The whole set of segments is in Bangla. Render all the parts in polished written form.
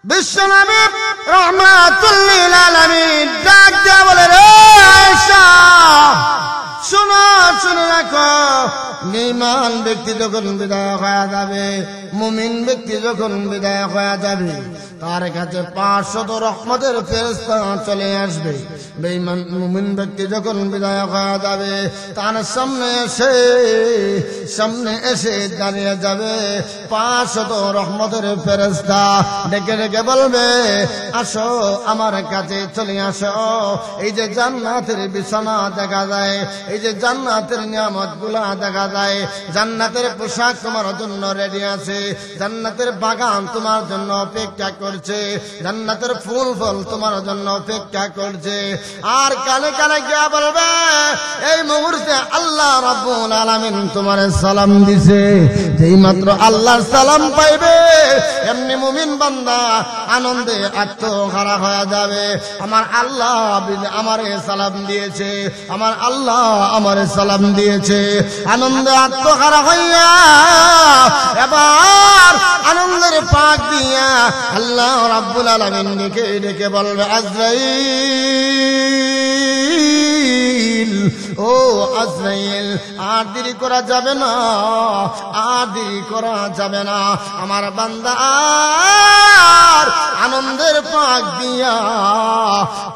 বিশ্বনবী রাহমাতুল লিল আলামিন ডাক দিয়ে বলে, রে আয়েশা শোনো, শুনে রাখো, বেঈমান ব্যক্তি যখন বিদায় হয়ে যাবে, মুমিন ব্যক্তি যখন বিদায় হয়ে যাবে, তার কাছে 500 রহমতের ফেরেশতা চলে আসবে। বেঈমান মুমিন ব্যক্তি যখন বিদায় হয়ে যাবে, তার সামনে এসে দাঁড়িয়ে যাবে 500 রহমতের ফেরেশতা, ডেকে ডেকে বলবে, আসো আমার কাছে চলে আসো। এই যে জান্নাতের বিছানা দেখা যায়, এই যে জান্নাতের নিয়ামতগুলা দেখা যায়, জান্নাতের পোশাক তোমার জন্য রেডি আছে, জান্নাতের বাগান তোমার জন্য অপেক্ষা করছে, জান্নাতের ফুল ফল তোমার জন্য অপেক্ষা করছে। আর কানে কানে গিয়া বলবে, এই মুহূর্তে আল্লাহ রাব্বুল আলামিন তোমার সালাম দিছে। যেই মাত্র আল্লাহর সালাম পাইবে, এমনি মুমিন বান্দা আনন্দে আত্মহারা হয়ে যাবে। আমার আল্লাহ আমারে সালাম দিয়েছে, আমার আল্লাহ আমারে সালাম দিয়েছে। আনন্দে আত্মহারা হইয়া এবার আনন্দের পাক দিয়া আল্লাহ রাব্বুল আলামিন ডেকে ডেকে বলবে, আজরাইল, ও আজরাইল, আর দেরি করা যাবে না, আর দেরি করা যাবে না। আমার বান্দা আর আনন্দের পাক দিয়া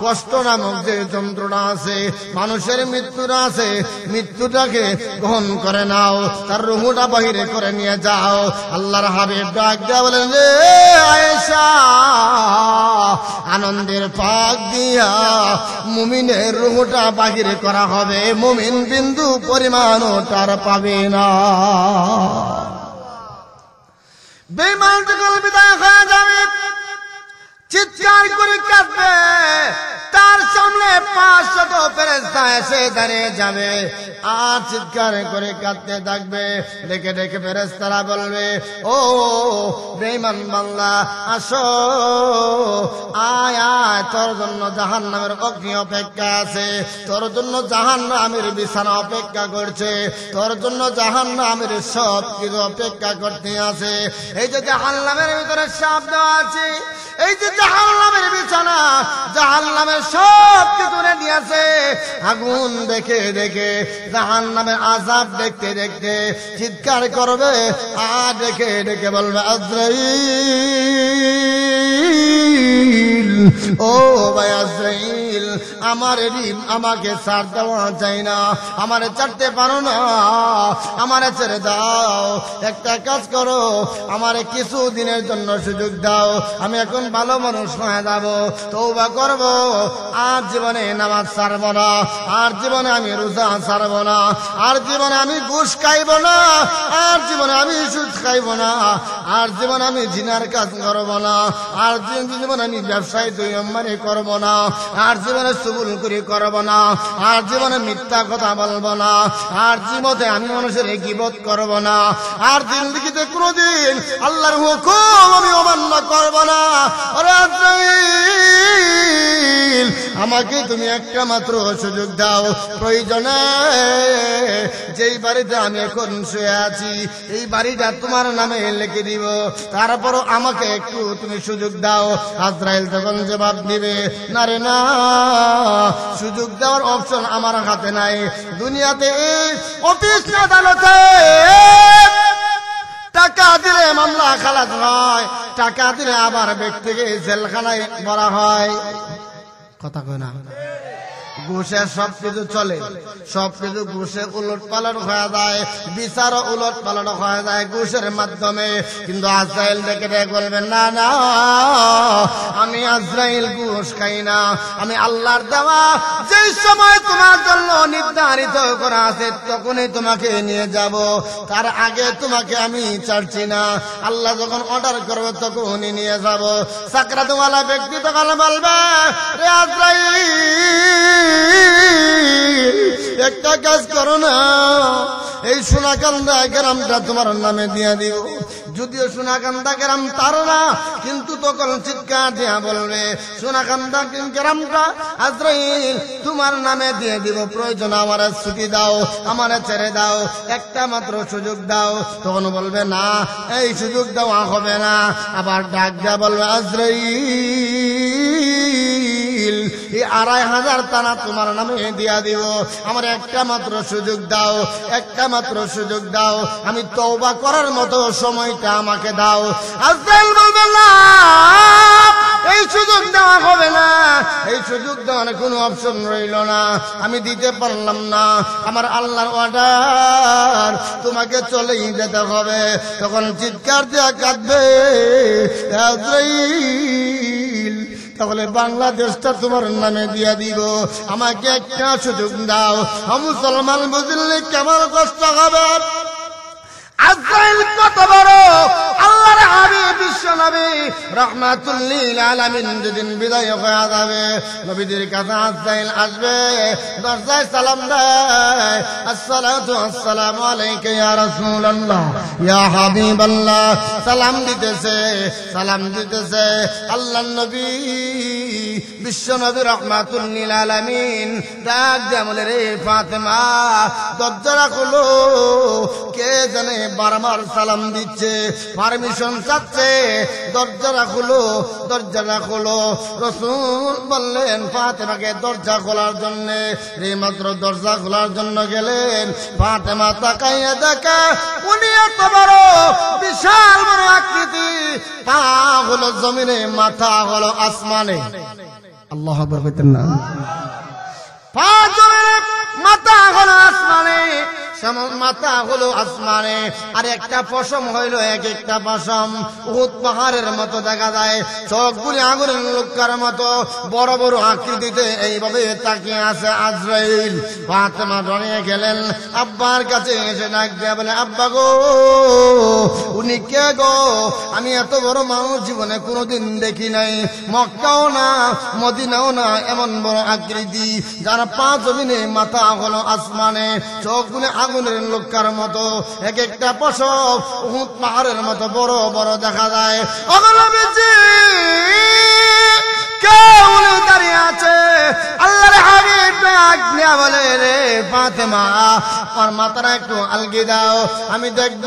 কষ্ট নামক যে যন্ত্রণা আছে, মানুষের মৃত্যুটা আছে, মৃত্যুটাকে গ্রহণ করে নাও, তার রুহটা বাহিরে করে নিয়ে যাও। আল্লাহর হাবিব ডাক দেয়া বলেন, রে আয়েশা, আনন্দের পাক দিয়া মুমিনের রুহটা বাহিরে করা হবে, মুমিন বিন্দু পরিমাণও তার পাবে না। বেঈমান যখন বিদায় হয়ে যাবে, চিৎকার করে কাঁদবে, তার সামনে 500 ফেরেশতা এসে দাঁড়িয়ে যাবে, আর চিৎকার করে কাঁদতে থাকবে। ডেকে ডেকে ফেরেশতারা বলবে, ও বেঈমান বান্দা, আসো, আয় আয়, তোর জন্য জাহান্নামের অগ্নি অপেক্ষা আছে, তোর জন্য জাহান্নামের বিছানা অপেক্ষা করছে, তোর জন্য জাহান্নামের সব কিছু অপেক্ষা করতে আছে। এই যে জাহান্নামের ভিতরে সাপ দেওয়া আছে, এই যে জাহান্নামের বিছানা, জাহান্নামের সব কিছু রেডি আছে। আগুন দেখে দেখে, জাহান্নামের আযাব দেখতে দেখতে চিৎকার করবে, আর ডেকে ডেকে বলবে, আজরাইল, ও ভাই আজরাইল, আমাকে ছাড় দেওয়া যায় না, আমারে ছাড়তে পারো না, আমারে ছেড়ে দাও। একটা কাজ করো, আমারে কিছু দিনের জন্য সুযোগ দাও, আমি এখন ভালো মানুষ হয়ে যাব, তওবা করব, আর জীবনে নামাজ ছাড়ব না, আর জীবনে আমি রোজা ছাড়ব না, আর জীবনে আমি ঘুষ খাইব না, আর জীবনে আমি সুদ খাইব না, আর জীবনে আমি জিনার কাজ করব না, আর জীবনে আমি ব্যবসায় দুই নম্বরে করব না, আর জীবনে চুগলখড়ি করব না, আর জীবনে মিথ্যা কথা বলবো না, আর জীবনে আমি মানুষের গীবত করব না, আর জিন্দেগিতে কোনোদিন আল্লাহর হুকুম আমি অমান্য করব না। আমাকে তুমি একটা মাত্র সুযোগ দাও, প্রয়োজনে যেই বাড়িতে আমি এখন শুয়ে আছি, এই বাড়িটা তোমার নামে লিখে দিব, তারপরও আমাকে একটু তুমি সুযোগ দাও। আজরাইল তখন জবাব দিবে, না রে না, সুযোগ দেওয়ার অপশন আমার হাতে নাই। দুনিয়াতে অফিস আদালতে টাকা দিলে মামলা খালাস হয়, টাকা দিলে আবার ব্যক্তিকে জেলখানায় ভরা হয়। কথা কয় না, ঘুষে সবকিছু চলে, সবকিছু ঘুষে উলট পালট হয়ে যায়, বিচারও উলট পালট হয়ে যায় ঘুষের মাধ্যমে। কিন্তু আজরাইল ডেকে ডেকে বলবেন, না না, আমি আজরাইল ঘুষ খাই না, আমি আল্লাহর দেওয়া যেই সময় তোমার জন্য নির্ধারিত করা আছে তখনই তোমাকে নিয়ে যাব, তার আগে তোমাকে আমি ছাড়ছি না। আল্লাহ যখন অর্ডার করবে তখনই নিয়ে যাব। সাকরাতওয়ালা ব্যক্তি তখন বলবে, রে আজরাইল, একটা কাজ করো না, এই সোনাকান্দা গ্রামটা তোমার নামে দিয়ে দিব, যদিও সোনাকান্দা গ্রাম তার না, কিন্তু তখন চিৎকার দিয়া বলবে সোনাকান্দা গ্রামটা আজরাইল তোমার নামে দিয়ে দিব, প্রয়োজন আমার ছুটি দাও, আমার ছেড়ে দাও, একটা মাত্র সুযোগ দাও। তখন বলবে না, এই সুযোগ দেওয়া হবে না। আবার ডাক দিয়া বলবে আজরাইল এই 2500 টাকা তোমার নামে দিয়া দিব, আমার একটা মাত্র সুযোগ দাও, একটা মাত্র সুযোগ দাও, আমি তওবা করার মতো সময়টা আমাকে দাও। আজরাইল বলবে না, এই সুযোগ দেওয়া হবে না, এই সুযোগ দেওয়ার কোনো অপশন রইল না, আমি দিতে পারলাম না, আমার আল্লাহর অর্ডার, তোমাকে চলেই যেতে হবে। তখন চিৎকার দিয়ে কাঁদবে আজরাইল, তাহলে বাংলাদেশটা তোমার নামে দিয়া দিব, আমাকে একটা সুযোগ দাও। মুসলমান বুঝলে কেমন কষ্ট হবে। আজরাইল কত বড় আল্লাহর হাবিব বিশ্ব নবী রাহমাতুল লিল আলামিন যেদিন বিদায় হয়ে যাবে, নবীদের কাছে আজরাইল আসবে, দরজায় সালাম দেয়, আসসালাতু আসসালামু আলাইকা ইয়া রাসূলুল্লাহ ইয়া হাবিবাল্লাহ। সালাম দিতেছে, সালাম দিতেছে আল্লাহর নবী বিশ্ব নবী রাহমাতুল লিল আলামিন। ডাক দিয়ে বলে, রে ফাতেমা দরজা খুলো, কে জানে বারবার সালাম দিচ্ছে, পারমিশন চাচ্ছে, দরজা খুলো, দরজা খুলো। রাসূল বললেন ফাতেমাকে দরজা খোলার জন্য, মাত্র দরজা খোলার জন্য গেলেন, ফাতেমা তাকাইয়া দেখে উনি এত বড় বিশাল বড় আকৃতি, পা হলো জমিনে, মাথা হলো আসমানে। আল্লাহু আকবার কইতেন না? পা জমিনে, মাথা হলো আসমানে, মাথা হলো আসমানে, আর একটা পশম হইল এক একটা পশম উহুদ পাহাড়ের মতো দেখা যায়, চোখগুলি আগুনের লোকার মতো বড় বড় আকৃতিতে এইভাবে তাকিয়ে আছে আজরাইল। ফাতেমা ডরে গেলেন, আব্বার কাছে এসে ডাক দিয়ে বলে, আব্বা গো, উনি কে গো? আমি এত বড় মানুষ জীবনে কোনোদিন দেখি নাই, মক্কাও না মদিনাও না, এমন বড় আকৃতি, যারা পা জমিনে, মাথা হলো আসমানে, চোখগুলি আগুনের লোকার মতো, এক একটা পশম উহুদ পাহাড়ের মতো বড় বড় দেখা যায়। দাঁড়িয়ে আছে আল্লাহর হাবিব ডাক দিয়া বলে, রে ফাতেমা আমার মাথাটা একটু আলগি দাও, আমি দেখব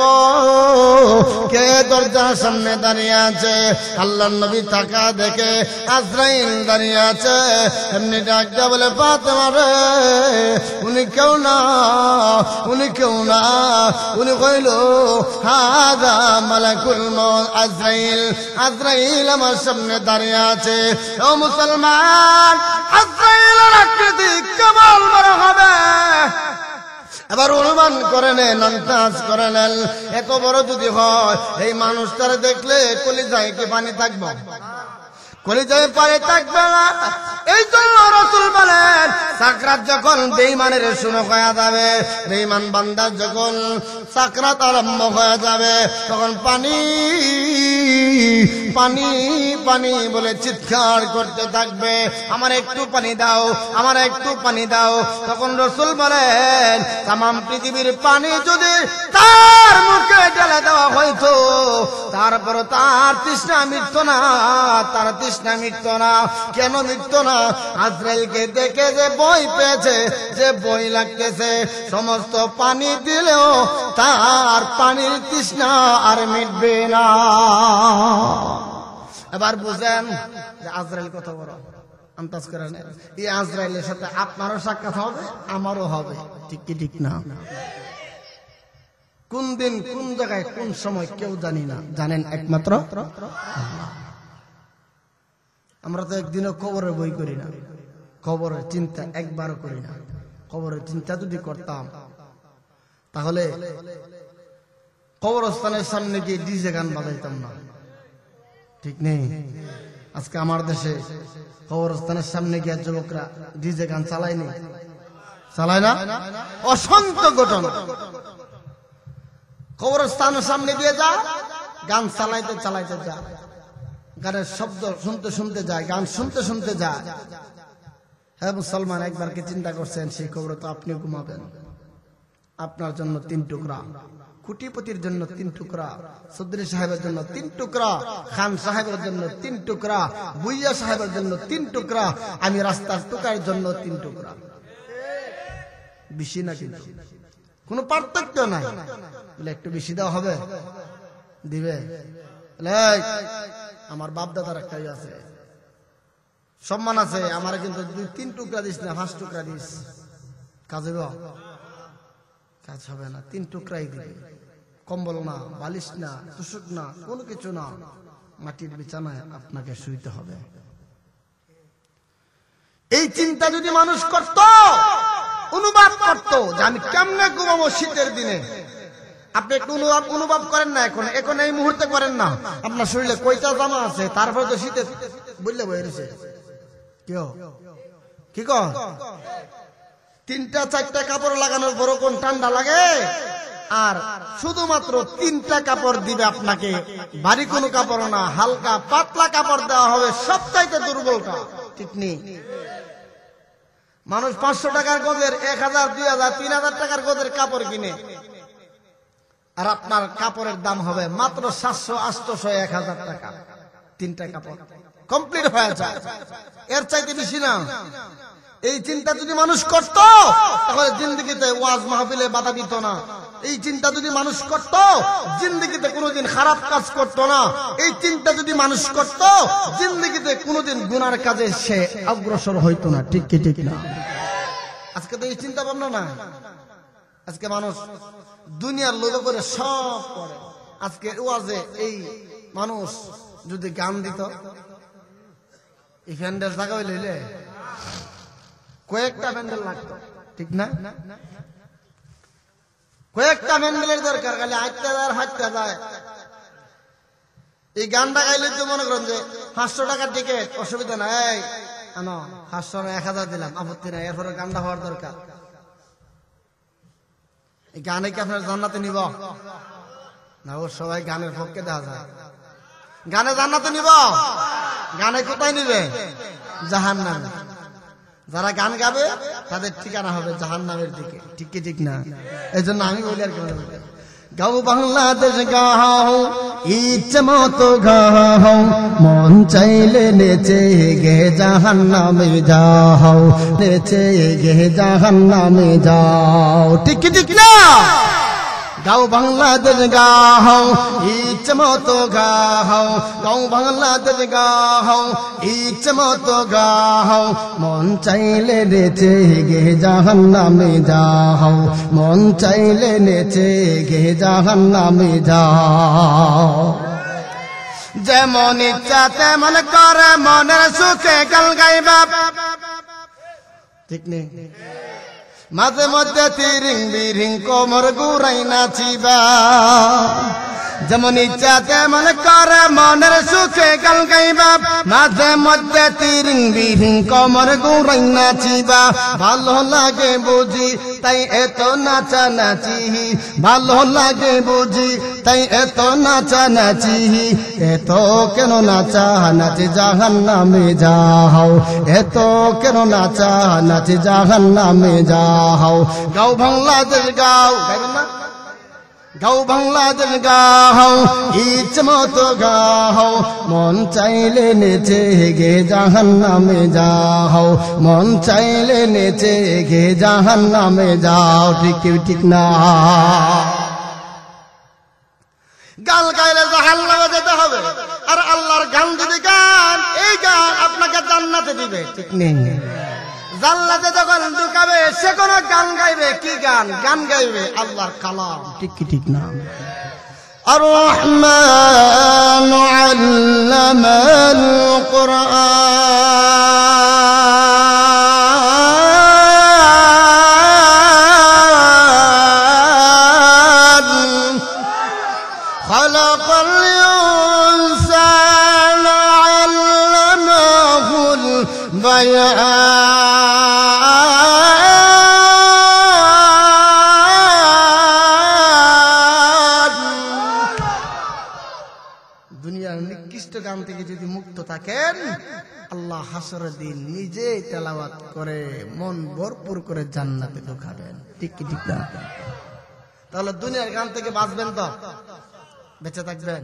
কে দরজার সামনে দাঁড়িয়ে আছে। আল্লাহর নবী তাকা দেখে আজরাইল দাঁড়িয়ে আছে, এমনি ডাক দিয়া বলে, ফাতেমা রে, উনি কেউ না, উনি কেউ না, উনি কইল হাযা মালাকুল মউত আজরাইল, আজরাইল আমার সামনে দাঁড়িয়ে আছে। ও মুসলমান, আজরাইলের আকৃতি কেমন বড় হবে এবার অনুমান করে নেন, আন্দাজ করে নেন। এত বড় যদি হয়, এই মানুষটার দেখলে কলিজায় কি পানি থাকবে? কলিজায় পানি থাকবে না। এই জন্য রাসূল বলেন, সাকরাত যখন বেঈমানের শুরু হয়ে যাবে, বেঈমান বান্দার যখন সাকরাত আরম্ভ হয়ে যাবে, তখন পানি পানি পানি বলে চিৎকার করতে থাকবে, আমার একটু পানি দাও, আমার একটু পানি দাও। তখন রাসূল বলেন, তামাম পৃথিবীর পানি যদি তার মুখে ঢেলে দেওয়া হইতো, তারপর তার তৃষ্ণা মিটতো না, তার তৃষ্ণা মিটতো না। কেন মিটতো না? আজরাইলকে দেখে যে ভয় পেয়েছে, যে ভয় লাগতেছে, সমস্ত পানি দিলেও তার পানির তৃষ্ণা আর মিটবে না। এবার বুঝেন যে আজরাইল কত বড়, আন্দাজ করেন। এই আজরাইলের সাথে আপনারও সাক্ষাৎ হবে, আমারও হবে, ঠিক কি ঠিক না? কোন দিন, কোন জায়গায়, কোন সময় কেউ জানি না, জানেন একমাত্র আল্লাহ। আমরা তো একদিনও কবরের বই করি না, কবরের চিন্তা একবারও করি না। কবরের চিন্তা যদি করতাম, তাহলে কবরস্থানের সামনে গিয়ে ডিজে গান বাজাইতাম না, ঠিক নেই? আজকে আমার দেশে কবরস্থানের সামনে গিয়ে যুবকরা ডিজে গান চালায়নি, চালায় না? অসংখ্য ঘটনা। কবরস্থানের সামনে দিয়ে যা, গান চালাইতে চালাইতে যা, গানের শব্দ শুনতে শুনতে যায়, গান শুনতে শুনতে যায়। হ্যাঁ মুসলমান, একবার কি চিন্তা করছেন সেই কবরে তো আপনি ঘুমাবেন, আপনার জন্য 3 টুকরা, কোটিপতির জন্য 3 টুকরা, চৌধুরী সাহেবের জন্য 3 টুকরা, খান সাহেবের জন্য 3 টুকরা, বুইয়া সাহেবের জন্য 3 টুকরা, আমি রাস্তার টুকার জন্য 3 টুকরা। বেশি না, কিন্তু কোনো পার্থক্য নাই। বলে একটু বেশি দেওয়া হবে, দিবে। আমার বাপ দাদার একটাই আছে, সম্মান আছে, আমার কিন্তু 2-3 টুকরা দিস না, 5 টুকরা দিস, কাজ হবে? কাজ হবে না। 3 টুকরাই দিবে। কম্বল না, বালিশ না, তুষক না, কোনো কিছু না, মাটির বিছানায় আপনাকে শুইতে হবে। এই চিন্তা যদি মানুষ করত, অনুভব করত যে আমি কেমনে ঘুমাবো শীতের দিনে, আপনি একটু অনুভব করেন না? এখন এই মুহূর্তে করেন না? আপনার শরীরে কয়টা জামা আছে, তারপরে তো শীতে বললে বইছে কেউ কি কর 3টা-4টা কাপড় লাগানোর পরও কোন ঠান্ডা লাগে? আর শুধুমাত্র 3টা কাপড় দিবে আপনাকে, ভারী কোনো কাপড় না, হালকা পাতলা কাপড় দেওয়া হবে, সবচাইতে দুর্বলটা। ঠিক নেই? মানুষ 500 টাকার গজের 1000, 2000, 3000 টাকার গজের কাপড় কিনে, আর আপনার কাপড়ের দাম হবে মাত্র 700, 800, 1000 টাকা। 3টা কাপড় কমপ্লিট হয়ে যায়, এর চাইতে বেশি না। এই চিন্তা যদি মানুষ করত, তাহলে জিন্দেগিতে ওয়াজ মাহফিলে বাধা দিত না। এই চিন্তা যদি মানুষ করত, জিন্দেগিতে কোনোদিন খারাপ কাজ করত না। এই চিন্তা যদি মানুষ করত, জিন্দেগিতে কোনোদিন গুনার কাজে সে অগ্রসর হইতো না। ঠিক কি ঠিক না? আজকে তো এই চিন্তা ভাবনা না। আজকে মানুষ দুনিয়ার লোভ করে সব করে। আজকে ওয়াজে এই মানুষ যদি গান দিত, এই ফ্যান্ডেল জায়গা হইলে কয়েকটা প্যান্ডেল লাগতো। ঠিক না? কয়েকটা প্যান্ডেলের দরকার, খালি হাঁটতে যায়। এই গানটা গাইলে তো মনে করেন যে 500 টাকার টিকিট, অসুবিধা নাই, 500 না 1000 দিলাম, আপত্তি নাই, এরপরে গানটা হওয়ার দরকার। এই গানে কি আপনার জান্নাতে নিব না? ও সবাই গানের পক্ষে দেখা যায়। গানে জান্নাতে নিব? গানে কোথায় নিবে? জাহান্নামে। যারা গান গাবে তাদের ঠিকানা হবে জাহান্নামের দিকে। ঠিক কি ঠিক না? এই জন্য আমি বলি আর কি, গাও বাংলাদেশ গাও, ইচ্ছে মতো গাও, মন চাইলে নেচে গে জাহান্নামে যাও, নেচে গে জাহান্নামে যাও। ঠিক কি ঠিক না? গাও বাংলাদেশ গাও, ইচ্ছে মতো গাও, গাও বাংলাদেশ গাও, ইচ্ছে মতো গাও, মন চাইলে নেচে গে জাহান্নামে যাও, মন চাইলে নেচে গে জাহান্নামে যাও। যেমন ইচ্ছা তেমন করে মনের সুখে গান গাইবা। ঠিক নেই? মাঝে মধ্যে তিরিং বিরিং কোমর গুড়াই নাচিবা। যেমন ইচ্ছা তেমন করে মনের সুখে গান গাইবা। মাঝে মধ্যে তিরিং বিরিং কোমর গুড়াই নাচিবা। ভালো লাগে বুঝি তাই এত নাচা নাচি, ভালো লাগে বুঝি তাই এত নাচা নাচি, এত কেন নাচা নাচি জাহান্নামে যাও, এত কেন নাচা নাচি জাহান্নামে যাও। গাও বাংলাদেশ গাও, গাইবেন না? গাও বাংলাদেশ গাও, ইচ্ছে মতো গাও, মন চাইলে নেচে গে জাহান্নামে যাও, মন চাইলে নেচে গে জাহান্নামে যাও। ঠিক কি ঠিক না? গান গাইলে জাহান্নামে যেতে হবে, আর আল্লাহর গান যদি গান, এই গান আপনাকে জান্নাতে দিবে। ঠিক নেই? জান্নাতে যখন ঢুকাবে সে কোন গান গাইবে? কি গান? গান গাইবে আল্লাহর কালাম। ঠিক কি ঠিক না? আর রহমান আল্লামাল কুরআন খালাকাল ইনসানা আল্লামাহুল বায়ান। দুনিয়ার নিকৃষ্ট গান থেকে যদি মুক্ত থাকেন, আল্লাহ হাসরের দিন নিজে তেলাওয়াত করে মন ভরপুর করে জান্নাতে ঢোকাবেন। ঠিক কি ঠিক না? তাহলে দুনিয়ার গান থেকে বাঁচবেন তো, বেঁচে থাকবেন।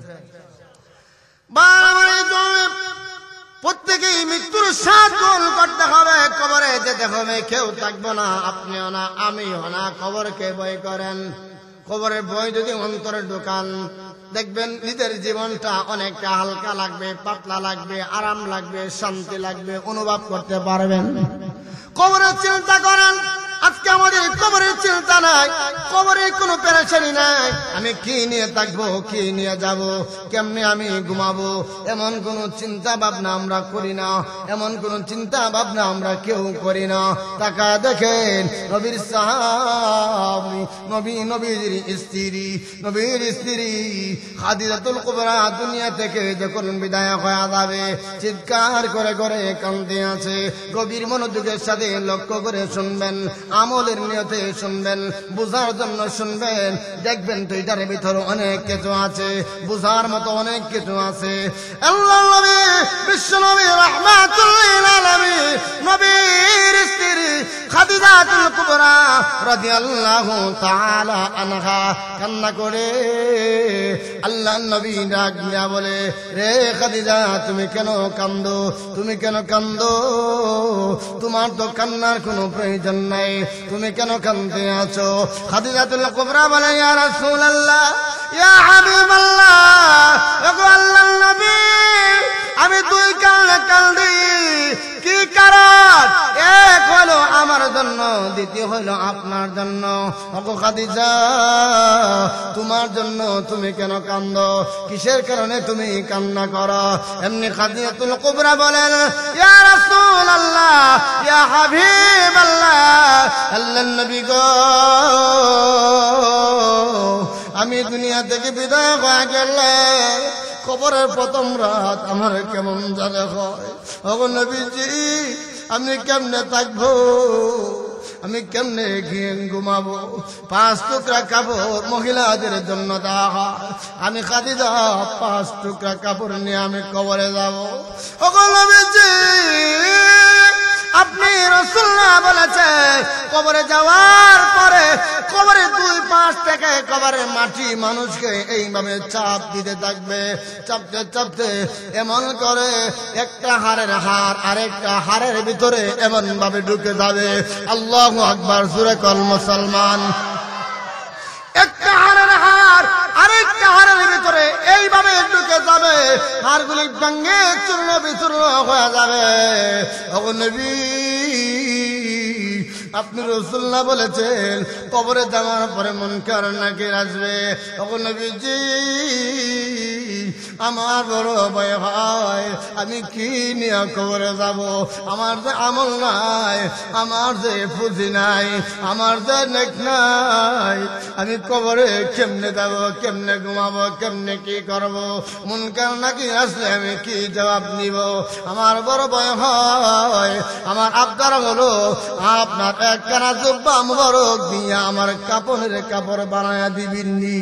প্রত্যেকেই মৃত্যুর স্বাদ গ্রহণ করতে হবে, কবরে যেতে হবে, কেউ থাকবো না, আপনিও না, আমিও না। কবরকে ভয় করেন, কবরের ভয় যদি অন্তরে ঢোকান, দেখবেন নিজের জীবনটা অনেকটা হালকা লাগবে, পাতলা লাগবে, আরাম লাগবে, শান্তি লাগবে, অনুভব করতে পারবেন। কবরের চিন্তা করেন, আজকে আমাদের কবরের চিন্তা নাই, কবরে কোনো পেরেশানি নাই। আমি কি নিয়ে থাকবো, কি নিয়ে যাব, কেমনে আমি ঘুমাবো, এমন কোন চিন্তা ভাবনা আমরা করি না, এমন কোন চিন্তা ভাবনা আমরা কেউ করি না। তাকা দেখেন নবীর সাহাবী, নবীর স্ত্রী খাদিজাতুল কুবরা দুনিয়া থেকে যখন বিদায় হয়ে যাবে, চিৎকার করে করে কাঁদতে আছে। গভীর মনোযোগের সাথে লক্ষ্য করে শুনবেন, আমলের নিয়তে শুনবেন, বুঝার জন্য শুনবেন। দেখবেন তো এটার ভিতরে অনেক কিছু আছে, বুঝার মতো অনেক কিছু আছে। আল্লাহর নবী বিশ্ব নবী রাহমাতুল লিল আলামিন নবীর স্ত্রী খাদিজাতুল কুবরা রাদিয়াল্লাহু তাআলা আনহা কান্না করে আল্লাহর নবী ডাক দিয়া বলে, রে খাদিজা, তুমি কেন কান্দো, তুমি কেন কান্দো? তোমার তো কান্নার কোনো প্রয়োজন নাই, তুমি কেন কাঁদতে আছো? খাদিজাতুল কুবরা বলে, ইয়া রাসূলুল্লাহ, ইয়া হাবিবাল্লাহ, ওগো আল্লাহর নবী, আমি দুই কারণে কাঁদি। কি কারণ? এক হলো আমার জন্য, দ্বিতীয় হলো আপনার জন্য। ওগো খাদিজা, তোমার জন্য তুমি কেন কান্দো? কিসের কারণে তুমি কান্না করো? এমনি খাদিজাতুল কুবরা বলেন, ইয়া রাসূলুল্লাহ, ইয়া হাবিবাল্লাহ, আল্লাহর নবী গো, আমি দুনিয়া থেকে বিদায় হয়ে গেলে কবরের প্রথম রাত আমার কেমন জানে হয়। ওগো নবীজি, আমি কেমনে থাকবো, আমি কেমনে ঘুমাবো? 5 টুকরা কাপড় মহিলাদের জন্য দেওয়া হয়, আমি খাদিজা 5 টুকরা কাপড় নিয়ে আমি কবরে যাব। ওগো নবীজি, আপনি রাসূলুল্লাহ বলেছে কবরে যাওয়ার পরে কবরে 2 পাশ থেকে কবরের মাটি মানুষকে এইভাবে চাপ দিতে থাকবে, চাপতে চাপতে এমন করে একটা হাড়ের হাড় আরেকটা হাড়ের ভিতরে এমন ভাবে ঢুকে যাবে। আল্লাহু আকবার, জোরে কল মুসলমান। একটা হাড়ের হাড় আরেকটা হাড়ের ভিতরে এইভাবে ঢুকে যাবে, হাড়গুলি ভেঙে চূর্ণ বিচূর্ণ হয়ে যাবে। ওগো নবী, আপনি রাসূলুল্লাহ বলেছেন কবরে যাওয়ার পরে মুনকার নাকির আসবে। ওগো নবীজি, আমার বড় ভয় হয়, আমি কি নিয়ে কবরে যাব? আমার যে আমল নাই, আমার যে পুঁজি নাই, আমার যে নেক নাই, আমি কবরে কেমনে যাব, কেমনে ঘুমাবো, কেমনে কি করব? মুনকার নাকির আসলে আমি কি জবাব নিব? আমার বড় ভয় হয়। আমার আবদার হলো, আপনার একখানা জুব্বা মুবারক দিয়ে আমার কাপড়ের কাপড় বানায়া দিবিনি।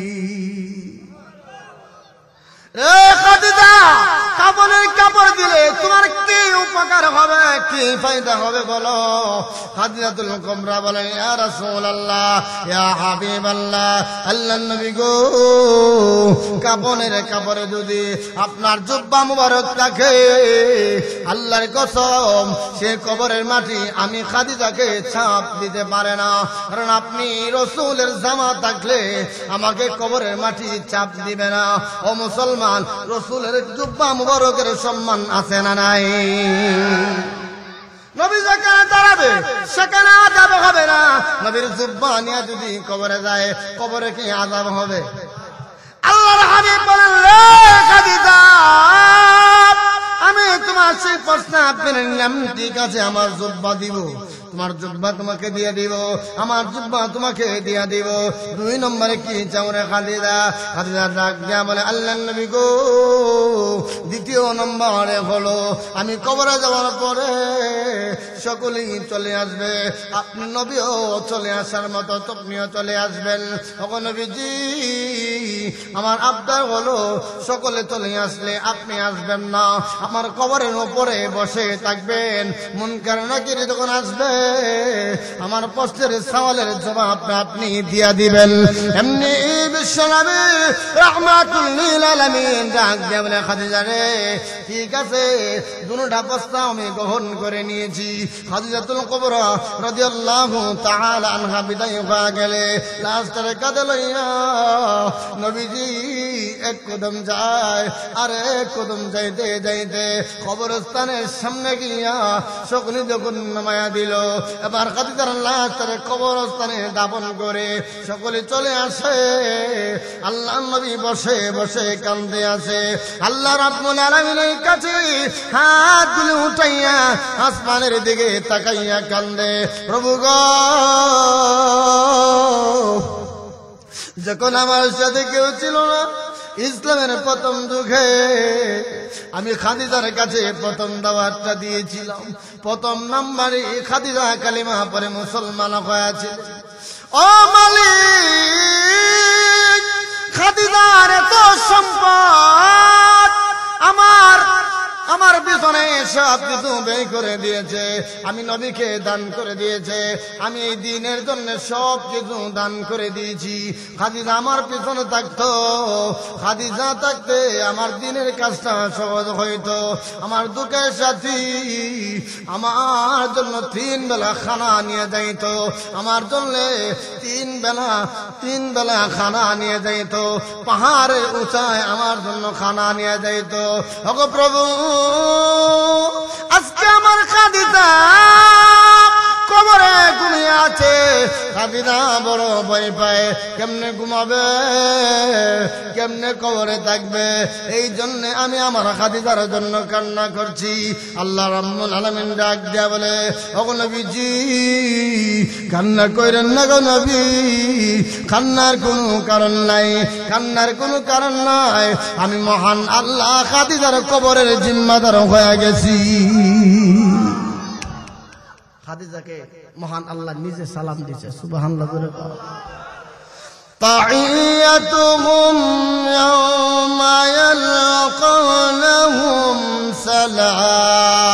খাদিজা, কাপড়ের কাপড় দিলে তোমার কি উপকার হবে, কি ফায়দা হবে বলো? খাদিজাতুল কুবরা বলেন, ইয়া রাসূলুল্লাহ, ইয়া হাবিবাল্লাহ, আল্লাহর নবী গো, কাপড়ের কাপড়ে যদি আপনার জুব্বা মুবারক থাকে, আল্লাহর কসম সে কবরের মাটি আমি খাদিজাকে ছাপ দিতে পারে না। কারণ আপনি রাসূলের জামা থাকলে আমাকে কবরের মাটি চাপ দিবে না। ও মুসলমান, রাসূলের জুব্বা মুবারকের সম্মান আছে না নাই? নবী যেখানে দাঁড়াবে সেখানে আযাব হবে না। নবীর জুব্বা নিয়ে যদি কবরে যায়, কবরে কি আযাব হবে? আল্লাহর হাবিব বলেন, রে খাদিজা, আমি তোমার সেই প্রশ্ন আপনি নিলাম, ঠিক আছে, আমার জুব্বা দিব, তোমার জুব্বা তোমাকে দিয়ে দিব, আমার জুব্বা তোমাকে দিয়ে দিব। 2 নম্বরে কি চাও রে খাদিজা? খাদিজা ডাক দিয়া বলে, আল্লাহর নবী গো, দ্বিতীয় নম্বরে হলো আমি কবরে যাওয়ার পরে সকলেই চলে আসবে, আপনি নবীও চলে আসার মতো আপনিও চলে আসবেন। ওগো নবীজি, আমার আবদার হলো সকলে চলে আসলে আপনি আসবেন না, আমার কবরের উপরে বসে থাকবেন। মুনকার নাকির যখন আসবে আমার প্রশ্নের সওয়ালের জবাব আপনি দিয়া দিবেন। এমনি বিশ্বনবী রাহমাতুল লিল আলামিন ডাক দিয়ে বলে, খাদিজা রে, ঠিক আছে, দুটা প্রস্তাব আমি গ্রহণ করে নিয়েছি। খাদিজাতুল কুবরা রাদিয়াল্লাহু তাআলা আনহা বিদায় হয়ে গেলে লাস্টের কাঁধে লইয়া নবীজি এক কদম যায়, আর এক কদম যাইতে যাইতে কবরস্থানের সামনে গিয়া সকলে যখন নামায়া দিল, এবার খাদিজার লাস্টের কবরস্থানে দাফন করে সকলে চলে আসে। আল্লাহ নবী বসে বসে কান্দে আছে। আল্লাহ রাব্বুল আলামিনের কাছে হাত তুলে উঠাইয়া আসমানের দিকে তাকাইয়া কান্দে, প্রভু গো, যখন আমার সাথে কেউ ছিল না ইসলামের প্রথম যুগে, আমি খাদিজার কাছে প্রথম দাওয়াতটা দিয়েছিলাম, প্রথম নাম্বারে খাদিজা কালিমা পরে মুসলমান হয়েছে। ও মালিক, খাদিজার এত সম্পদ আমার পিছনে সব কিছু ব্যয় করে দিয়েছে, আমি নবীকে দান করে দিয়েছে, আমি এই দিনের জন্য সব কিছু দান করে দিয়েছি। খাদিজা আমার পিছনে থাকতো, খাদিজা থাকতে আমার দিনের কাজটা সহজ হইতো। আমার দুঃখের সাথী আমার জন্য 3 বেলা খানা নিয়ে যাইত, আমার জন্য 3 বেলা খানা নিয়ে যাইত, পাহাড়ের উঁচায় আমার জন্য খানা নিয়ে যাইত। ওগো প্রভু, আজকে আমার খাদিজা কবরে ঘুমিয়ে আছে, খাদিজা বড় ভয় পায়, কেমনে ঘুমাবে, কেমনে কবরে থাকবে। এই জন্য আমি আমার খাদিজার জন্য কান্না করছি। আল্লাহ রাব্বুল আলামিন ডাক দিয়া বলে, ওগো নবীজি, কান্না কইরেন না গো নবী, কান্নার কোনো কারণ নাই, কান্নার কোনো কারণ নাই। আমি মহান আল্লাহ খাদিজার কবরের জিম্মাদার হয়ে গেছি। খাদিজাকে মহান আল্লাহ নিজে সালাম দিয়েছে, সুবহানাল্লাহ। তাহিয়াতুহুম ইয়াওমা ইয়ালকানাহুম সালাম।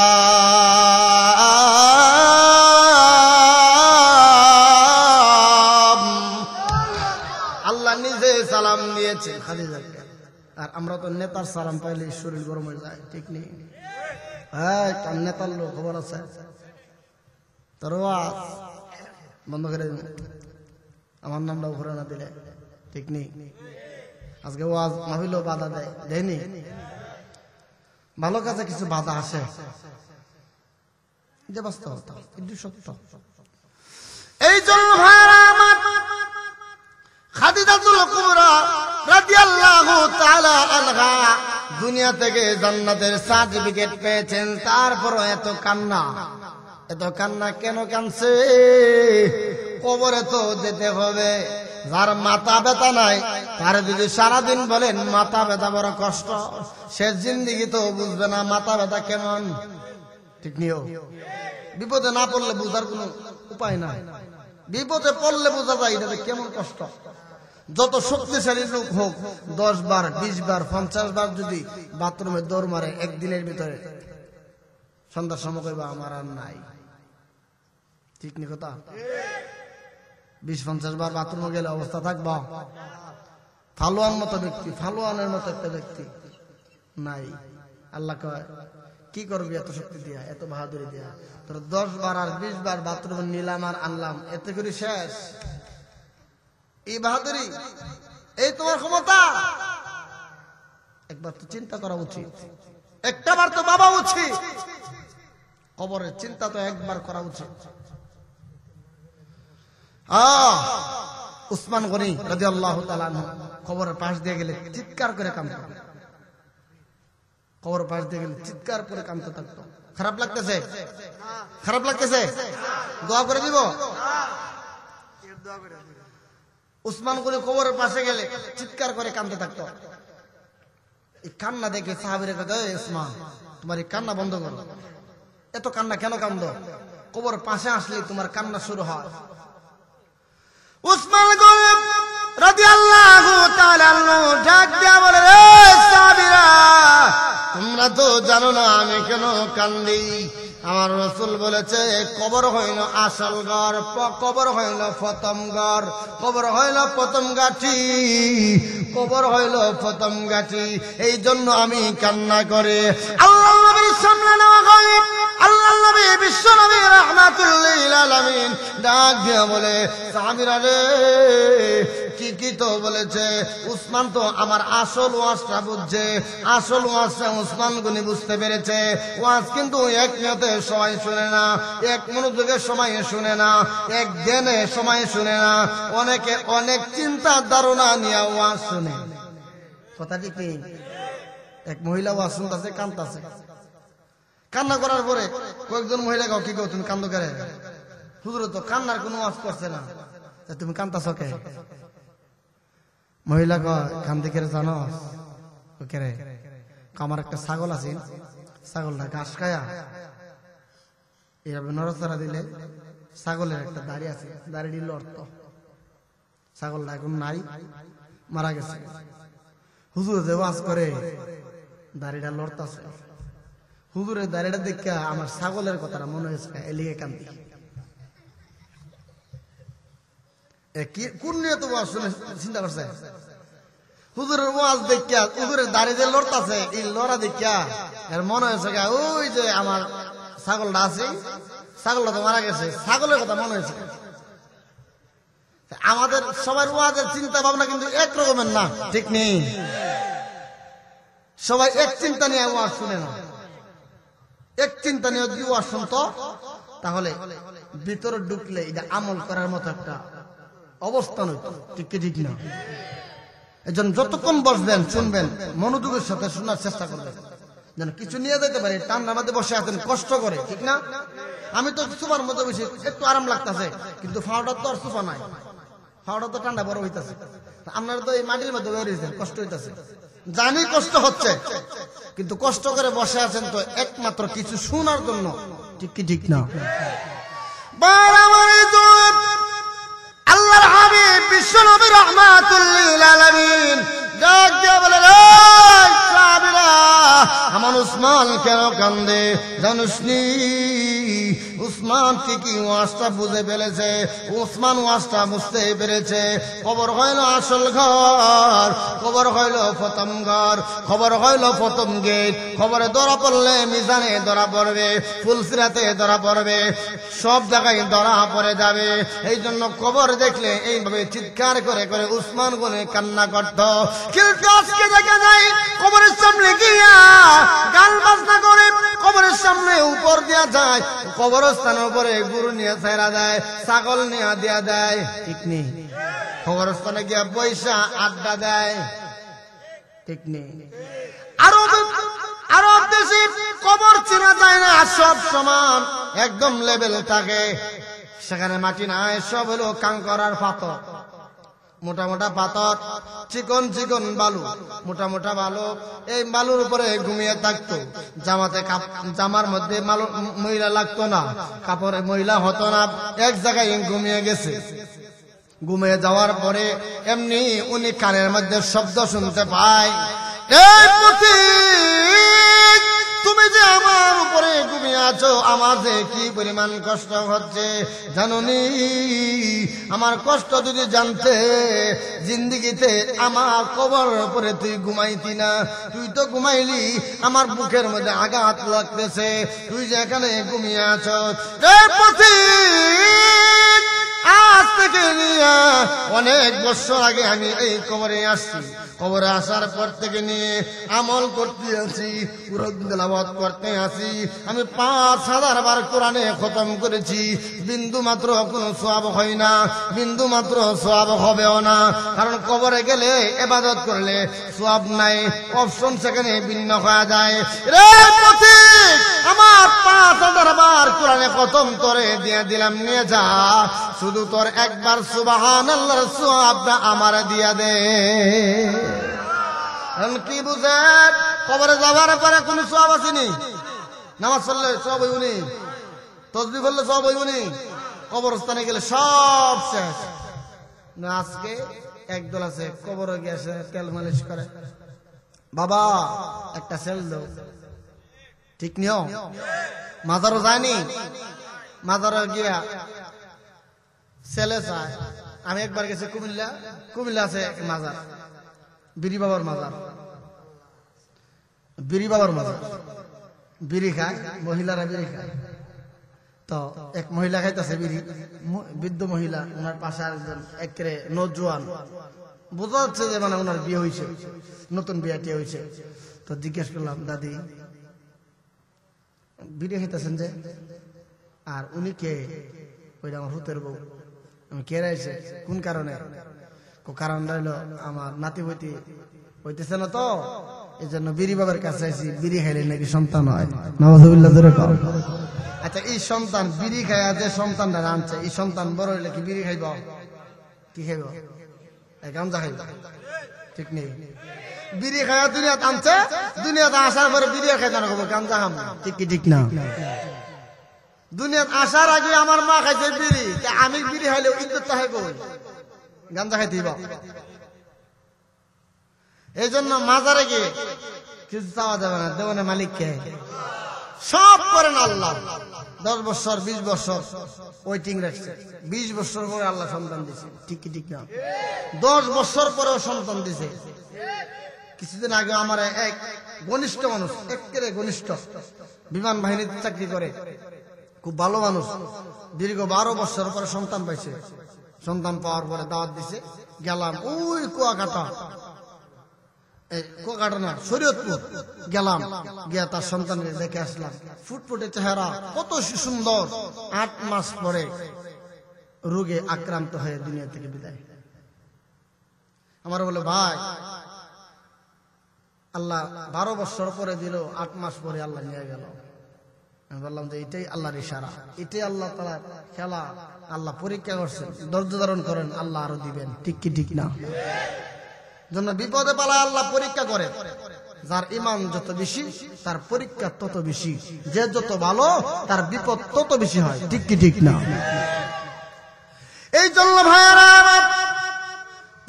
আল্লাহ নিজে সালাম দিয়েছে খাদিজাকে। আর আমরা তো নেতার সালাম পাইলে শরীর গরম হয়ে যায়, ঠিক নেই? হ্যাঁ, নেতার লোক খবর আছে, তোর ওয়াজ বন্ধ করে আমার নামটা ঘুরে না দিলে, ঠিক নেই? আজকে ওয়াজ মাহফিলও বাধা দেয়নি, ভালো কাজে কিছু বাধা আসে, যে বাস্তবতা, কিন্তু সত্য। এই জন্য ভাইরা আমার, খাদিজাতুল কুবরা রাদিয়াল্লাহু তাআলা আনহা দুনিয়া থেকে জান্নাতের সার্টিফিকেট পেয়েছেন, তারপরও এত কান্না, এত কান্না কেন কানছে? কবরে তো যেতে হবে। যার মাথা ব্যথা নাই তার যদি সারাদিন বলেন মাথা ব্যথা বড় কষ্ট, সে জিন্দিগি তো বুঝবে না মাথা ব্যথা কেমন, ঠিক নিও। বিপদে না পড়লে বুঝার কোনো উপায় নাই, বিপদে পড়লে বোঝা যায় এটা কেমন কষ্ট। যত শক্তিশালী লোক হোক, 10 বার 20 বার 50 বার যদি বাথরুমে দৌড় মারে একদিনের ভিতরে, সন্ধ্যার সময় কইবা আমার আর নাই, ঠিক নি কথা? 20-50 বার বাথরুমে গেলে অবস্থা থাকবা। ফালোয়ান মতো ব্যক্তি, ফালোয়ানের মতো একটা ব্যক্তি নাই। আল্লাহ কয়, কি করবি এত শক্তি দিয়া, এত বাহাদুরি দিয়া? তোর 10 বার আর 20 বার বাথরুমে নিলাম আর আনলাম, এতে করে শেষ? এই বাহাদুরি, এই তোমার ক্ষমতা? একবার তো চিন্তা করা উচিত, একটা বার তো ভাবা উচিত, কবরের চিন্তা তো একবার করা উচিত। উসমান গনি রাদিয়াল্লাহু তাআলা আনহু কবরের পাশ দিয়ে গেলে চিৎকার করে কাঁদতো, কবরের পাশ দিয়ে গেলে চিৎকার করে কাঁদতে থাকতো। খারাপ লাগতেছে? খারাপ লাগতেছে? দোয়া করে দিব। উসমান গনি কবরের পাশে গেলে চিৎকার করে কাঁদতে থাকতো। এই কান্না দেখে সাহাবীরা কয়, উসমান তোমার এই কান্না বন্ধ করো, এত কান্না কেন কান্দো? কবর পাশে আসলে তোমার কান্না শুরু হয়। উসমান গনি রাদিয়াল্লাহু তাআলা ডাক দিয়া বলে, রে সাহাবীরা, তোমরা তো জানো না আমি কেন কান্দি। আমার রাসূল বলেছে, কবর হইল আসল ঘর, কবর হইল প্রথম ঘর, কবর হইল প্রথম গাঠি, কবর হইল প্রথম গাঠি। এই জন্য আমি কান্না করে আল্লাহ নবীর সামনে নেওয়া হয়। আল্লাহ নবী বিশ্ব নবী রাহমাতুল লিল আলামিন ডাক দিয়া বলে, সাহাবীরা রে, কি তো বলেছে, উসমান তো আমার আসল ওয়াজটা বুঝছে, আসল ওয়াজটা উসমান গনি বুঝতে পেরেছে। ওয়াজ কিন্তু এক নিয়তে সবাই শুনে না, এক মনোযোগের সময় শুনে না, এক জ্ঞানে সময় শুনে না, অনেকে অনেক চিন্তা ধারণা নিয়ে ওয়াজ শুনে। কথা ঠিক নেই? এক মহিলা ওয়াজ শুনতেছে, কান্দতেছে, কান্না করার পরে কয়েকজন মহিলা কি কো, তুমি কান্দো করে? হুজুর তো কান্নার কোনো ওয়াজ করছে না, তুমি কান্দতেছ কে? মহিলা কান্দি করে জানো কে? আমার একটা ছাগল আছে, ছাগলটা ঘাস খায়া এইভাবে নড়াচড়া দিলে ছাগলের একটা দাড়ি আছে, দাড়িটি লড়ত, ছাগলটা এখন নাই, মারা গেছে। হুজুর যে ওয়াজ করে দাড়িটা লড়তাছে, হুজুরের দাড়িটা দেখে আমার ছাগলের কথাটা মনে হয়েছে, এলিগে কান্দি। কোন নিয়ে তো ওয়াজ শুনে চিন্তা করছে? হুজুরের ওয়াজ দেখিয়া, হুজুরের দাড়ি যে লড়তাছে, এই লড়া দেখিয়া এর মনে হয়েছে ওই যে আমার ছাগলটা আছে, ছাগলটা তো মারা গেছে, ছাগলের কথা মনে হয়েছে। আমাদের সবার ওয়াজের চিন্তা ভাবনা কিন্তু এক রকমের না, ঠিক নেই? সবাই এক চিন্তা নিয়ে ওয়াজ শুনে না। এক চিন্তা নিয়ে যদি ওয়াজ শুনতো তাহলে ভিতরে ঢুকলে এটা আমল করার মতো একটা অবস্থান হইতো, ঠিক কি ঠিক না? এজন্য যতক্ষণ বসবেন, শুনবেন, মনোযোগের সাথে শোনার চেষ্টা করবেন, যেন কিছু নিয়ে যেতে পারি। ঠান্ডার মধ্যে বসে আছেন, কষ্ট করে, ঠিক না? আমি তো সুপার মধ্যে বসে একটু আরাম লাগতেছে, কিন্তু ফাওয়াটা তো আর সুপা নাই, ফাওয়াটা তো ঠান্ডা বড় হইতেছে। আপনারা তো এই মাটির মধ্যে বেরিয়েছেন, কষ্ট হইতেছে, জানি কষ্ট হচ্ছে, কিন্তু কষ্ট করে বসে আছেন তো একমাত্র কিছু শোনার জন্য, ঠিক কি ঠিক না? আল্লাহর হাবিব বিশ্ব নবী রাহমাতুল লিল আলামিন ডাক দিয়ে বলে, রে সাহাবীরা, আমার উসমান কেন কান্দে জানিসনি? উসমান ঠিকই ওয়াজটা বুঝে ফেলেছে, উসমান ওয়াজটা বুঝতে পেরেছে। খবর হইল আসল ঘর, খবর হইল প্রথম ঘর, খবর হইল প্রথম গেট। খবরে ধরা পড়লে মিজানে ধরা পড়বে, ফুলসিরাতে ধরা পড়বে, সব জায়গায় ধরা পড়ে যাবে। এই জন্য খবর দেখলে এইভাবে চিৎকার করে করে উসমান গনি কান্না করত। কিন্তু আজকে দেখা যায় কবরের সামনে গিয়া গান বাজনা করে, কবরের সামনে উপর দেয়া যায়, কবরস্থানের উপরে গরু নিয়ে ছেড়া দেয়, ছাগল নিয়ে দেয়া দেয়, ঠিক নেই? কবরস্থানে গিয়া পয়সা আড্ডা দেয়, ঠিক নেই? আরব দেশে কবর চেনা যায় না, সব সমান একদম লেভেল থাকে, সেখানে মাটি নাই, সব হলো কাঙ্কর আর পাথর, মোটা মোটা পাথর, চিকন চিকন বালু, মোটা মোটা বালু। এই বালুর উপরে ঘুমিয়ে থাকতো। জামার মধ্যে মহিলা লাগতো না, কাপড়ে মহিলা হতো না, এক জায়গায় ঘুমিয়ে গেছে। ঘুমিয়ে যাওয়ার পরে এমনি উনি কানের মধ্যে শব্দ শুনতে পায়, তুমি যে আমার উপরে ঘুমিয়ে আছো, আমার যে কি পরিমাণ কষ্ট হচ্ছে জানোনি? আমার কষ্ট যদি জানতে, জিন্দিগিতে আমার কবর উপরে তুই ঘুমাইতি না। তুই তো ঘুমাইলি, আমার বুকের মধ্যে আঘাত লাগতেছে, তুই যে এখানে ঘুমিয়ে আছো। আজ থেকে নিয়ে অনেক বছর আগে আমি এই কবরে আসছি, কবরে আসার পর থেকে নিয়ে আমল করতে আছি, পুরো তেলাওয়াত করতে আছি। আমি 5000 বার কোরআনে খতম করেছি, বিন্দু মাত্র কোনো সওয়াব হয় না, বিন্দু মাত্র সওয়াব হবেও না। কারণ কবরে গেলে ইবাদত করলে সওয়াব নাই, অপশন সেখানে ভিন্ন হয়ে যায়। রে পথিক, আমার 5000 বার কোরআনে খতম করে দিয়ে দিলাম, নিয়ে যা, শুধু তোর একবার সুবহানাল্লাহর সওয়াবটা আমার দিয়া দে। কি বুঝেন? কবরে যাবার পরে কোন সওয়াব আসেনি, নামাজ পড়লে সব উনি তসবিহ বললে সব হইবনি, কবরস্থানে গেলে সব শেষ। না আজকে একদল আছে কবরে গিয়ে তেল মালিশ করে, বাবা একটা সেল দাও, ঠিক নিও। মাজারও যায়নি, মাজারে গিয়া ছেলে চায়। আমি একবার গেছি কুমিল্লা, কুমিল্লা আছে মাজার, বিড়ি বাবার মাজার, বিড়ি বাবার মাজার, বিড়ি খায় মহিলারা, বিড়ি খায়। তো এক মহিলা খাইতেছে বিড়ি, বৃদ্ধ মহিলা, ওনার পাশে একজন একেবারে নজওয়ান, বোঝা যাচ্ছে যে মানে ওনার বিয়ে হয়েছে, নতুন বিয়েটি হয়েছে। তো জিজ্ঞেস করলাম, দাদি বিড়ি খাইতেছেন যে, আর উনি কে? ওইটা আমার হুতের বউ। আমি কে রাইছে, কোন কারণে? কারণ রইল আমার নাতি বইতি হইতেছে না, তো এই জন্য বিড়ি বাবার কাছে আইছি, বিড়ি খাইলে নাকি সন্তান হয়। নাউযুবিল্লাহ জোরে কর। আচ্ছা এই সন্তান বিড়ি খায়া যে সন্তানটা আনছে, এই সন্তান বড় হইলে কি বিড়ি খাইব? কি খাইব? গাঁজা খাইব, ঠিক নেই। বিড়ি খায়া দুনিয়াতে আনছে, দুনিয়াতে আসার পরে বিড়ি খাইতে না, গাঁজা খাম, ঠিক কি ঠিক না? দুনিয়াতে আসার আগে আমার মা খাইছে বিড়ি, আমি বিড়ি খাইলে ইজ্জত হইব, গাঁজা খাইতে হইব। এই জন্য মাজারে গিয়ে কিছু চাওয়া যাবে না, দেওয়ানে মালিককে সব করেন আল্লাহ। 10 বছর 20 বছর ওয়েটিং রাখছে, 20 বছর পরে আল্লাহ সন্তান দিছে, ঠিক কি ঠিক না? 10 বছর পরেও সন্তান দিছে। কিছুদিন আগে আমার এক ঘনিষ্ঠ মানুষ, একেবারে ঘনিষ্ঠ, বিমান বাহিনীতে চাকরি করে, খুব ভালো মানুষ, দীর্ঘ 12 বছর পরে সন্তান পাইছে। সন্তান পাওয়ার পরে দাওয়াত দিছে, গেলাম ওই কুয়াকাটা, কুয়াকাটা না শরীয়তপুর গেলাম, গিয়া তার সন্তানের দেখে আসলাম। ফুটফুটে চেহারা, কত সুন্দর। 8 মাস পরে রোগে আক্রান্ত হয়ে দুনিয়া থেকে বিদায়। আমার বলে, ভাই আল্লাহ 12 বছর পরে দিল, 8 মাস পরে আল্লাহ নিয়ে গেল। আমি বললাম যে এটাই আল্লাহর ইশারা, এটাই আল্লাহ তাআলার খেলা। আল্লাহ পরীক্ষা করছেন, ধৈর্য ধারণ করেন, আল্লাহ আরো দিবেন, ঠিক কি ঠিক না? জন্য বিপদে পালা আল্লাহ পরীক্ষা করে। যার ঈমান যত বেশি তার পরীক্ষা তত বেশি, যে যত ভালো তার বিপদ তত বেশি হয়, ঠিক কি ঠিক না? এই জন্য ভাইরা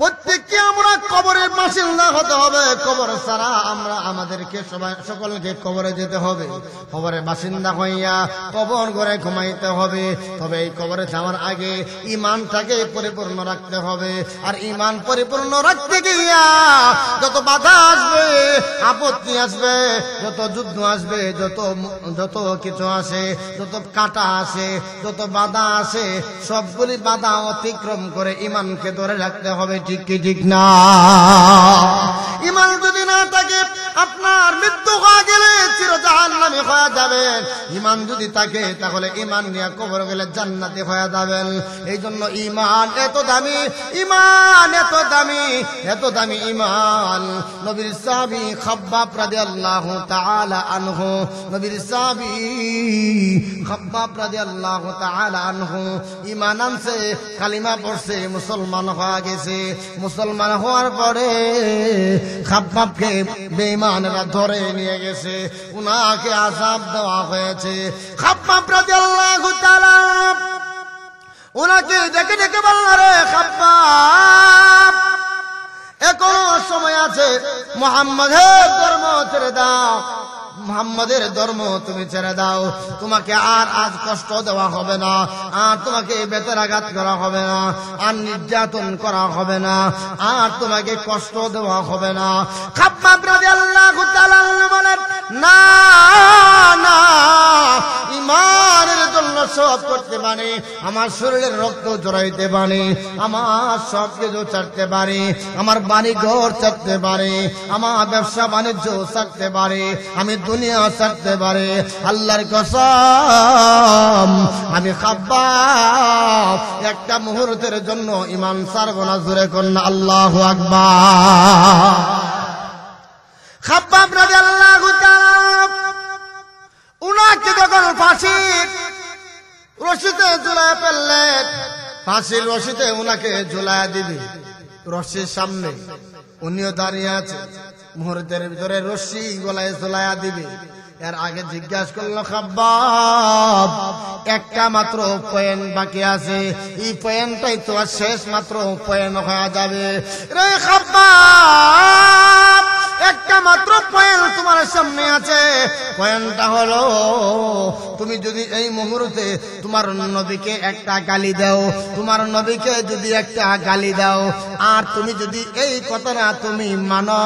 প্রত্যেককে আমরা কবরের বাসিন্দা হতে হবে। কবর ছাড়া আমরা আমাদেরকে সকলকে কবরে যেতে হবে। কবরের বাসিন্দা হইয়া কবর ঘরে ঘুমাইতে হবে। তবে এই কবরে যাওয়ার আগে ঈমানটাকে পরিপূর্ণ রাখতে হবে। আর ঈমান পরিপূর্ণ রাখতে গিয়া যত বাধা আসবে, আপত্তি আসবে, যত যুদ্ধ আসবে, যত কিছু আসে, যত কাটা আসে, যত বাধা আসে, সবগুলি বাধা অতিক্রম করে ঈমানকে ধরে রাখতে হবে, ঠিক কি ঠিক না? ঈমান যদি না থাকে আপনার মৃত্যু হয়ে গেলে চির জাহান্নামী হয়ে যাবেন। ঈমান যদি থাকে তাহলে ঈমান নিয়ে কবর গেলে জান্নাতি হয়ে যাবেন। এই জন্য ঈমান এত দামি, ঈমান এত দামি, এত দামি ঈমান। নবীর সাহাবী খাব্বাব রাদিয়াল্লাহু তাআলা আনহু, নবীর সাহাবী খাব্বাব রাদিয়াল্লাহু তাআলা আনহু ঈমান আনছে, কালিমা পড়ছে, মুসলমান হয়ে গেছে। মুসলমান হওয়ার পরে খাব্বাবকে বেঈমানরা ধরে নিয়ে গেছে, উনাকে আযাব দেওয়া হয়েছে। খাব্বাব রাদিয়াল্লাহু তাআলা উনাকে ডেকে ডেকে বলল, রে খাব্বাব, এখনো সময় আছে, মুহাম্মাদের ধর্ম ছেড়ে দাও, মুহাম্মাদের ধর্ম তুমি ছেড়ে দাও। তোমাকে আর আজ কষ্ট দেওয়া হবে না, আর তোমাকে বেতরাঘাত করা হবে না, আর নির্যাতন করা হবে না, আর তোমাকে কষ্ট দেওয়া হবে না। খাব্বাব রাদিয়াল্লাহু তাআলা বলেন, না না, ঈমানের জন্য সব করতে পারি, আমার শরীরের রক্ত জড়াইতে পারি, আমার সব কিছু ছাড়তে পারি, আমার বাড়ি ঘর ছাড়তে পারি, আমার ব্যবসা বাণিজ্য ছাড়তে পারি, আমি দুনিয়া ছাড়তে পারে। আল্লাহর কসম, আমি খাব্বাব একটা মুহূর্তের জন্য ঈমান ছাড়ব না। জোরে কন্যা আল্লাহু আকবার। খাব্বাব রাদিয়াল্লাহু তাআলা উনাকে যখন ফাঁসির রশিতে ঝুলায় ফেললেন, ফাঁসির রশিতে উনাকে ঝুলায় দিবে, রশির সামনে উনিও দাঁড়িয়ে আছে, মুহূর্তের ভিতরে রশি গলায় ঝুলাইয়া দিবে। এর আগে জিজ্ঞাসা করলো খাব্বাব একটা মাত্র পয়েন্ট বাকি আছে, এই পয়েন্টটাই তো আর শেষ মাত্র পয়েন্ট হয়ে যাবে। রে খাব্বাব একটা মাত্র পয়েন্ট তোমার সামনে আছে, পয়েন্টটা হলো তুমি যদি এই মুহূর্তে তোমার নবীকে একটা গালি দাও, তোমার নবীকে যদি একটা গালি দাও, আর তুমি যদি এই কথাটা তুমি মানো,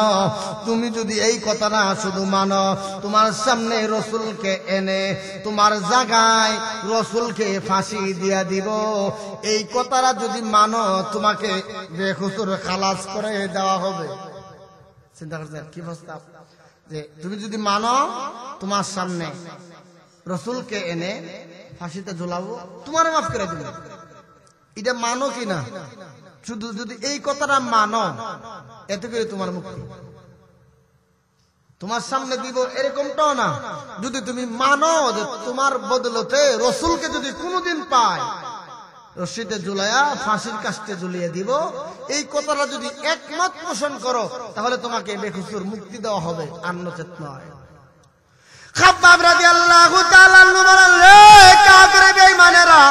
তুমি যদি এই কথাটা শুধু মানো, তোমার সামনে রসুলকে এনে তোমার জায়গায় রসুলকে ফাঁসি দিয়া দিব, এই কথাটা যদি মানো তোমাকে বেকসুর খালাস করে দেওয়া হবে। চিন্তা করছেন কি প্রস্তাব? যে তুমি যদি মানো তোমার সামনে রসুলকে এনে ফাঁসিতে ঝুলাবো, তোমার মাফ করে দিব। এটা মানো কিনা? শুধু যদি এই কথাটা মানো, এতে করে তোমার মুক্তি। তোমার সামনে দিব এরকমটাও না, যদি তুমি মানো যে তোমার বদলতে রসুলকে যদি কোনোদিন পায় রশিতে ঝুলাইয়া ফাঁসির কাস্টে ঝুলিয়ে দিব, এই কথাটা যদি একমত পোষণ করো তাহলে তোমাকে বেকসুর মুক্তি দেওয়া হবে, আর নচেত নয়। খাব্বাব রাদিয়াল্লাহু তাআলা আনহু বলেন, রে কাফির বেঈমানেরা,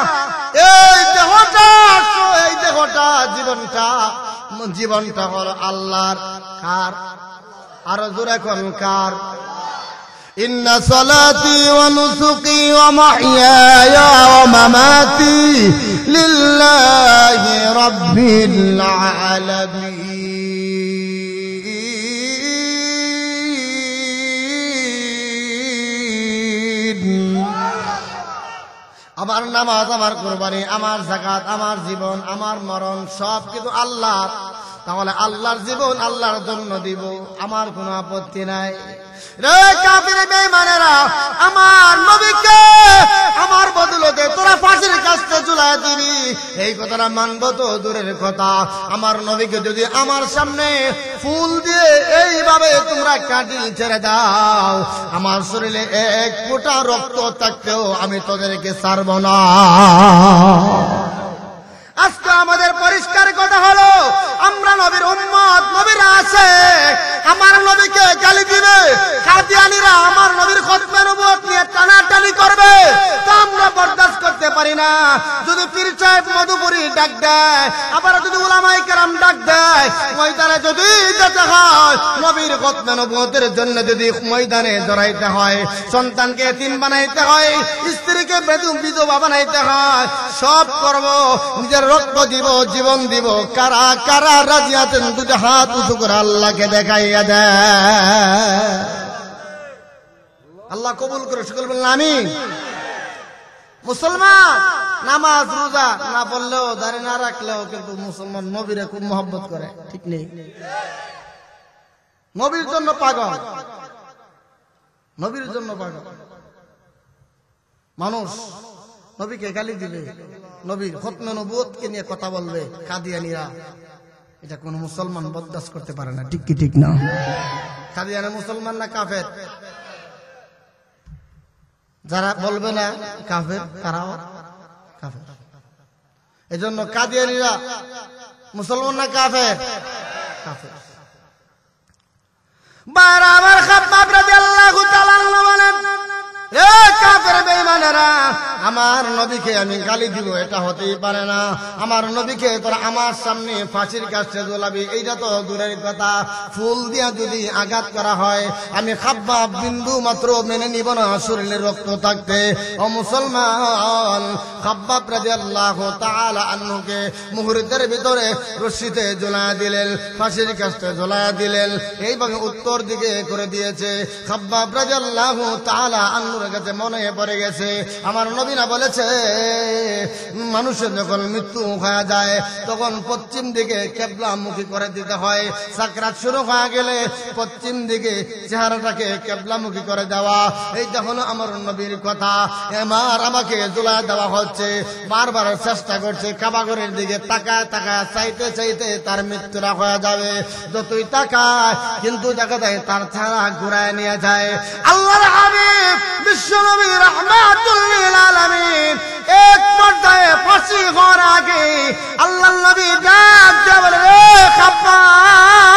এই দেহটা জীবনটা হলো আল্লাহর। কার? আরো জোরে কোন কার? ইন্না সালাতি ওয়া নুসুকি ওয়া মাহইয়ায়া ওয়া মামাতি লিল্লাহি রাব্বিল আলামিন। আমার নামাজ, আমার কুরবানি, আমার যাকাত, আমার জীবন, আমার মরণ সব কিন্তু আল্লাহর। তাহলে আল্লাহর জীবন আল্লাহর জন্য দিব, আমার কোনো আপত্তি নাই। রে কাফির বেঈমানেরা, আমার নবীকে আমার বদলতে তোরা ফাঁসির কাস্টে ঝুলায় দিবি, এই কথাটা মানবো তো দূরের কথা, আমার নবীকে যদি আমার সামনে ফুল দিয়ে এইভাবে তোমরা কাটি ছেড়ে দাও, আমার শরীরে এক ফোঁটা রক্ত থাকতেও আমি তোদেরকে ছাড়ব না। আজকে আমাদের পরিষ্কার কথা হলো, আমরা নবীর উম্মত, নবীর আশিক, আমার নবীকে গালি দিবে, কাদিয়ানীরা আমার নবীর খতমে নবুয়ত নিয়ে টানাটানি করবে, তা আমরা বরদাস্ত করতে পারি না। যদি পীর সাহেব মধুপুরী ডাক দেয়, আবার যদি উলামায়ে কেরাম ডাক দেয়, ময়দানে যদি যেতে হয়, নবীর খতমে নবুয়তের জন্য যদি ময়দানে জড়াইতে হয়, সন্তানকে এতিম বানাইতে হয়, স্ত্রীকে বিধবা বানাইতে হয়, সব করব, নিজের রক্ত দিব, জীবন দিব। কারা কারা রাজি আছেন দুটো হাত উঁচু করে আল্লাহকে দেখাইয়া দেয়। আল্লাহ কবুল করে সকল বললেন আমিন। মুসলমান নামাজ রোজা না পড়লেও, দাঁড়িয়ে না রাখলেও কিন্তু মুসলমান নবীরে খুব মহব্বত করে, ঠিক নেই? নবীর জন্য পাগল, নবীর জন্য পাগল। মানুষ নবীকে গালি দিবে, নবীর খতমে নবুয়তকে নিয়ে কথা বলবে কাদিয়ানীরা, এটা কোন মুসলমান বরদাস্ত করতে পারে না, ঠিক কি ঠিক না? কাদিয়ানি মুসলমান না কাফের? যারা বলবে না কাফের, তারাও কাফের। এজন্য কাদিয়ানীরা মুসলমান না কাফের? কাফের। বারবার খাব্বাব রাদিয়াল্লাহু তাআলা আনহু বলেন, এ কাফের বেঈমানেরা, আমার নবীকে আমি গালি দিব এটা হতেই পারে না। আমার নবীকে তোরা আমার সামনে ফাঁসির কাস্টে ঝোলাবি, এইটা তো দূরের কথা। ফুল দিয়া যদি আঘাত করা হয়, আমি খাব্বাব বিন্দু মাত্র মেনে নিব না শরীরে রক্ত থাকতে। ও মুসলমান, খাব্বাব রাদিয়াল্লাহু তাআলা আনহুকে মুহূর্তের ভিতরে রশিতে ঝোলায়া দিলেন, ফাঁসির কাস্টে ঝোলায়া দিলেন, এইভাবে উত্তর দিকে করে দিয়েছে। খাব্বাব রাদিয়াল্লাহু তাআলা আনহুর কাছে মনে পড়ে গেছে, আমার নবীরা বলেছে মানুষের যখন মৃত্যু হয়ে যায় তখন পশ্চিম দিকে কিবলামুখী করে দিতে হয়। সাকরাত শুরু হয়ে গেলে পশ্চিম দিকে চেহারাটাকে কিবলামুখী করে দেওয়া, এইটা হলো আমার নবীর কথা। এবার আমাকে ঝুলায় দেওয়া হচ্ছে, বারবার চেষ্টা করছে কাবাঘরের দিকে তাকায় তাকায়, চাইতে চাইতে তার মৃত্যুরা হয়ে যাবে। যতই তাকায় কিন্তু দেখা যায় তার চেহারা ঘুরায় নিয়ে যায়। আল্লাহর হাবিব বিশ্বনবী রাহমাতুল লিল আলামিন এক পর্যায়ে ফাঁসি হওয়ার আগে আল্লাহর নবী ডাক দিয়ে বলে, রে খাব্বাব,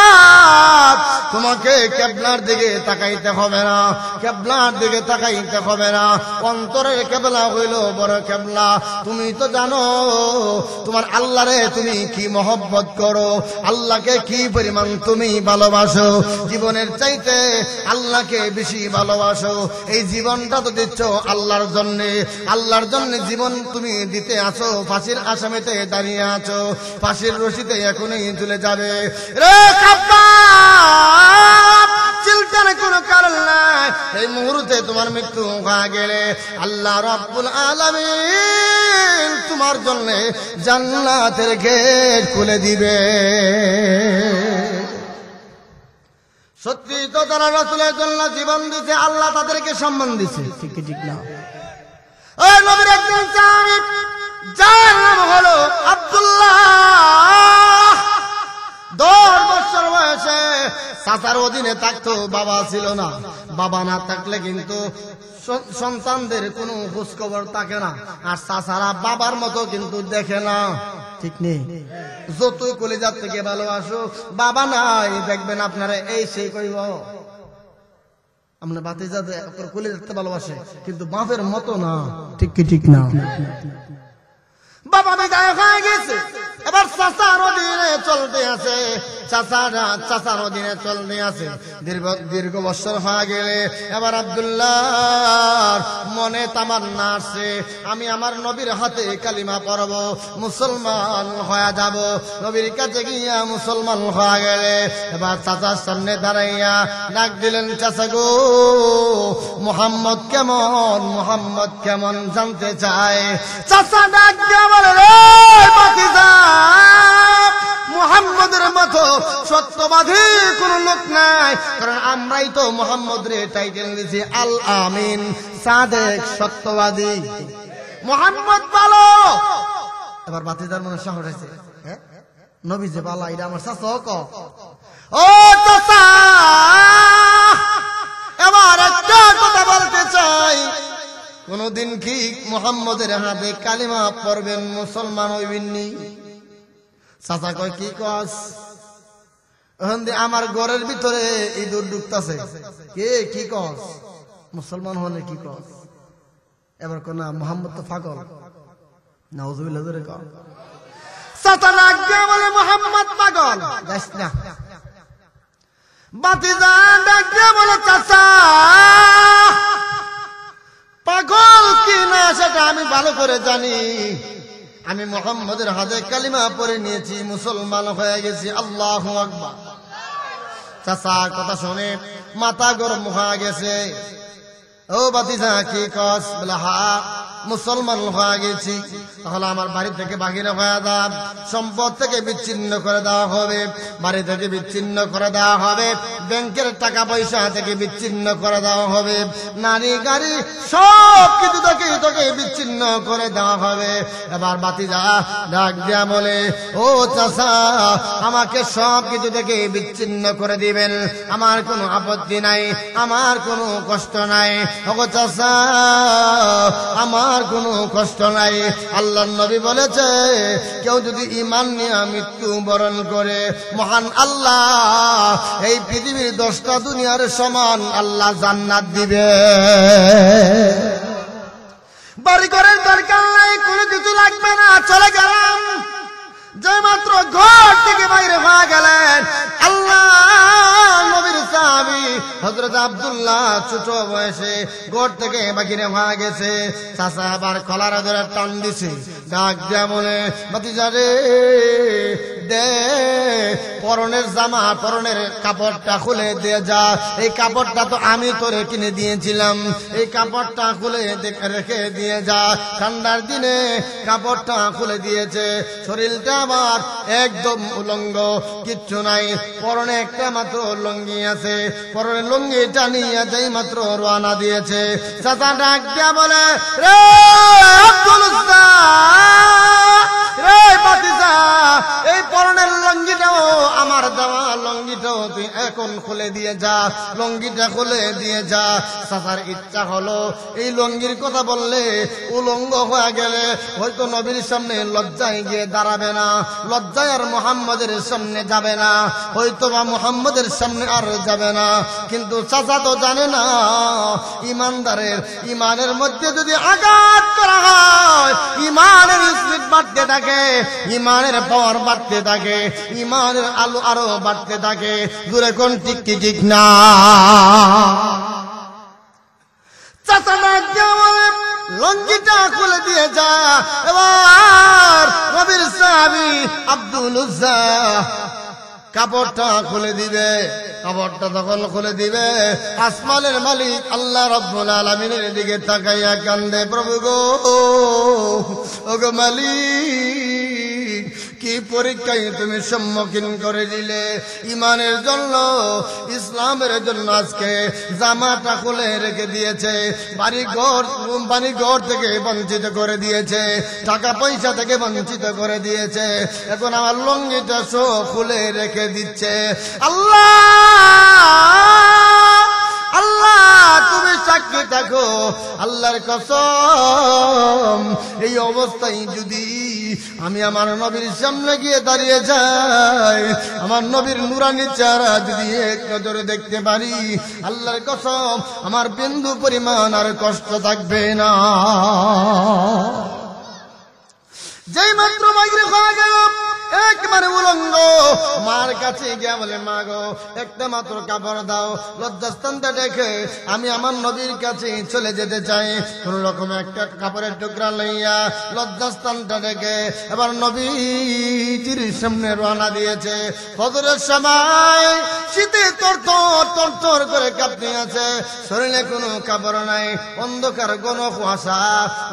তোমাকে কিবলা জায়গার দিকে তাকাইতে হবে না, কিবলার দিকে তাকাইতে হবে না। অন্তরের কিবলা হইল বড় কিবলা। তুমি তো জানো তোমার আল্লাহরে তুমি কি মহব্বত করো, আল্লাহকে কি পরিমাণ তুমি ভালোবাসো, জীবনের চাইতে আল্লাহকে বেশি ভালোবাসো। এই জীবনটা তো দিচ্ছ আল্লাহর জন্য, আল্লাহর জন্য জীবন তুমি দিতে আছো। ফাঁসির আসামিতে দাঁড়িয়ে আছো, ফাঁসির রশিতে এখনই চলে যাবে। রে খাব্বাব, চিন্তার কোনো কারণ নাই। এই মুহূর্তে তোমার মৃত্যু হয়ে গেলে আল্লাহ রাব্বুল আলামিন তোমার জন্য জান্নাতের গেট খুলে দিবে। সত্যি তো তারা রাসূলের জন্য জীবন দিয়েছে, আল্লাহ তাদেরকে সম্মান দিয়েছে, ঠিক ঠিক না? ওই নবীর একজন সাহাবী যার নাম হলো আব্দুল্লাহ, 10 বছর বয়সে চাচার অধীনে থাকতো, বাবা ছিল না। বাবা না থাকলে কিন্তু সন্তানদের কোনো খোঁজ খবর থাকে না, আর চাচারা বাবার মতো কিন্তু দেখে না, ঠিক নেই? যতই কলিজার থেকে ভালোবাসো, বাবা নাই দেখবেন আপনারা এই সেই কইব আমরা ভাতিজাদের কলিজাতে ভালোবাসে, কিন্তু বাপের মতো না, ঠিক কি ঠিক না? বাবা বিদায় হয়ে গেছে, এবার চাচার অধীনে চলতে আছে, চাচার অধীনে চলতে আছে। দীর্ঘ বছর হয়ে গেলে এবার আব্দুল্লাহর মনে তামান্না আসছে, আমি আমার নবীর হাতে কালিমা পড়ব, মুসলমান হয়ে যাব। নবীর কাছে গিয়া মুসলমান হয়ে গেলে এবার চাচার সামনে দাঁড়াইয়া ডাক দিলেন, চাচা গো, মুহাম্মদ কেমন, মুহাম্মদ কেমন জানতে চায়। চাচা ডাক দিয়া বলে, রে ভাতিজা, মুহাম্মদের মতো সত্যবাদী কোন লোক নাই, কারণ আমরাই তো মুহাম্মদ রে টাইটেল দিয়েছি আল আমিন, সাদেক, সত্যবাদী। মুহাম্মদ ভালো। এবার ভাতিজার মনে সাহস হয়েছে, নবী যে বালা, এটা আমার চাচা ক। ও চাচা, এবার একটা কথা বলতে চাই, কোনদিন কি মুহাম্মদের হাতে কালিমা পড়বেন, মুসলমান হইবেননি? চাচা কয়, কি কস? আমার ঘরের ভিতরে ইঁদুর ঢুকতেছে, কে কি কস? মুসলমান হলে কি কস? এবার কোন মুহাম্মদ তো পাগল, নাউযুবিল্লাহ ধরে কর। চাচা ডাক দিয়ে বলে, মুহাম্মদ পাগল, যাস না। ভাতিজা ডাক দিয়ে বলে, চাচা পাগল কি না সেটা আমি ভালো করে জানি, আমি মুহাম্মদের হাতে কালিমা পড়ে নিয়েছি, মুসলমান হয়ে গেছি, আল্লাহু আকবার। চাচা কথা শুনে মাথা গরম হয়ে গেছে। ও ভাতিজা কি কস? বলে, হ্যাঁ মুসলমান হয়ে গেছি। তাহলে আমার বাড়ি থেকে বাহিরে হয়ে দাও, সম্পদ থেকে বিচ্ছিন্ন করে দেওয়া হবে, বাড়ি থেকে বিচ্ছিন্ন করে দেওয়া হবে, ব্যাংকের টাকা পয়সা থেকে বিচ্ছিন্ন করে দেওয়া হবে, নারী গাড়ি সব কিছু থেকে তোকে বিচ্ছিন্ন করে দেওয়া হবে। এবার ভাতিজা ডাক দিয়া বলে, ও চাচা, আমাকে সব কিছু থেকে বিচ্ছিন্ন করে দিবেন, আমার কোনো আপত্তি নাই, আমার কোনো কষ্ট নাই। ও চাচা, আমার কোনো কষ্ট নাই। আল্লাহর নবী বলেছে, কেউ যদি ঈমান নিয়ে মৃত্যু বরণ করে, মহান আল্লাহ এই পৃথিবীর 10টা দুনিয়ার সমান আল্লাহ জান্নাত দিবে। বাড়ি ঘরের দরকার নাই, কোনো কিছু লাগবে না, চলে গেলাম। যে মাত্র ঘর থেকে বাইরে হয়ে গেলেন, আল্লাহ নবীর সাহাবী হযরত আব্দুল্লাহ ছোট বয়সে ঘর থেকে বাহিরে হয়ে গেছে। চাচা আবার কলার ধরে টান দিছে, ডাক দিয়া বলে, ভাতিজা রে, দে পরনের জামা, পরনের কাপড়টা খুলে দিয়ে যা, এই কাপড়টা তো আমি তোরে কিনে দিয়েছিলাম, এই কাপড়টা খুলে রেখে দিয়ে যা। ঠান্ডার দিনে কাপড়টা খুলে দিয়েছে, শরীরটা আমার একদম উলঙ্গ, কিচ্ছু নাই, পরনে একটা মাত্র লুঙ্গি আছে, পরনে লুঙ্গিটা নিয়ে যাই মাত্র রওনা দিয়েছে। চাচা ডাক দিয়া বলে, রে আব্দুল্লাহ, রে ভাতিজা, এই পরনের লুঙ্গিটাও আমার দেওয়া, লুঙ্গিটাও লুঙ্গিটাও তুই এখন খুলে দিয়ে যা, লুঙ্গিটা খুলে দিয়ে যা। চাচার ইচ্ছা হলো এই লুঙ্গির কথা বললে উলঙ্গ হয়ে গেলে হয়তো নবীর সামনে লজ্জায় গিয়ে দাঁড়াবে না, লজ্জায় আর মুহাম্মদের সামনে যাবে না, হয়তো বা মুহাম্মদের সামনে আর যাবে না। কিন্তু চাচা তো জানে না ইমানদারের ইমানের মধ্যে যদি আঘাত করা হয় ইমানের স্পিড বাড়তে থাকে, ইমানের পাওয়ার বাড়তে থাকে, ইমানের আলো আরো বাড়তে থাকে। দূরে কোন ঠিক কি ঠিক না? চাচা বলে লঙ্গিটা খুলে দিয়ে যা। এবার নবীর সাহাবী আব্দুল উজ্জা কাপড়টা খুলে দিবে। কাপড়টা তখন খুলে দিবে, আসমানের মালিক আল্লাহ রাব্বুল আলামিনের দিকে তাকাইয়া কান্দে, প্রভু গো, ওগো মালিক, কি পরীক্ষায় তুমি সম্মুখীন করে দিলে ইমানের জন্য, ইসলামের জন্য। আজকে জামাটা খুলে রেখে দিয়েছে, বাড়ি ঘর থেকে বঞ্চিত করে দিয়েছে, টাকা পয়সা থেকে বঞ্চিত করে দিয়েছে, এখন আমার লুঙ্গিটা সব খুলে রেখে দিচ্ছে। আল্লাহ আল্লাহ তুমি সাক্ষী থাকো, আল্লাহর কসম, এই অবস্থায় যদি আমি আমার নবীর সামনে গিয়ে দাঁড়িয়ে যাই, আমার নবীর নুরানি চেহারা যদি এক নজরে দেখতে পারি, আল্লাহর কসম আমার বিন্দু পরিমাণ আর কষ্ট থাকবে না। যেই মাত্র মাগরিব হয়ে গেল একবারে উলঙ্গ, মার কাছে গিয়া বলে, মা গো, একটা মাত্র কাপড় দাও, লজ্জাস্থানটা দেখে আমি আমার নবীর কাছে চলে যেতে চাই। কোন রকম একটা কাপড়ের টুকরা লইয়া লজ্জাস্থানটা দেখে এবার নবীজির সামনে রওনা দিয়েছে। ফজরের সময় শীতে তরতর করে কাঁপতে আছে, শরীরে কোনো কাপড় নাই, অন্ধকার ঘন কুয়াশা,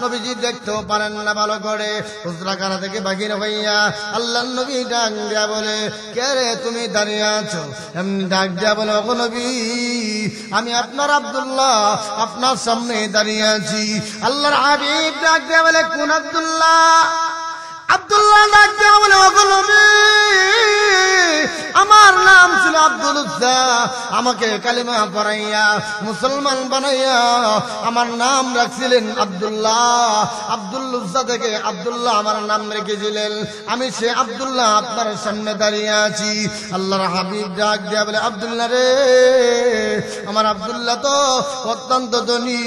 নবীজি দেখতেও পারেন না ভালো করে। হুজরাখানা থেকে বাহির হইয়া আল্লাহ নবী ডাক দিয়া বলে, কে রে তুমি দাঁড়িয়ে আছো? এমনি ডাক দিয়া বলে, ওগো নবী, আমি আপনার আব্দুল্লাহ, আপনার সামনে দাঁড়িয়ে আছি। আল্লাহর হাবিব ডাক দিয়া বলে, কোন আব্দুল্লাহ? আব্দুল্লাহ ডাক দিয়া বলে, ওগো নবী, আমার নাম ছিল আব্দুল উজ্জা, আমাকে কালিমা পড়াইয়া মুসলমান বানাইয়া আমার নাম রাখছিলেন আব্দুল্লাহ। আব্দুল উজ্জা থেকে আব্দুল্লাহ আমার নাম রেখেছিলেন, আমি সে আব্দুল্লাহ আপনার সামনে দাঁড়িয়ে আছি। আল্লাহর হাবিব ডাক দিয়া বলে, আব্দুল্লাহ রে, আমার আব্দুল্লাহ তো অত্যন্ত ধনী,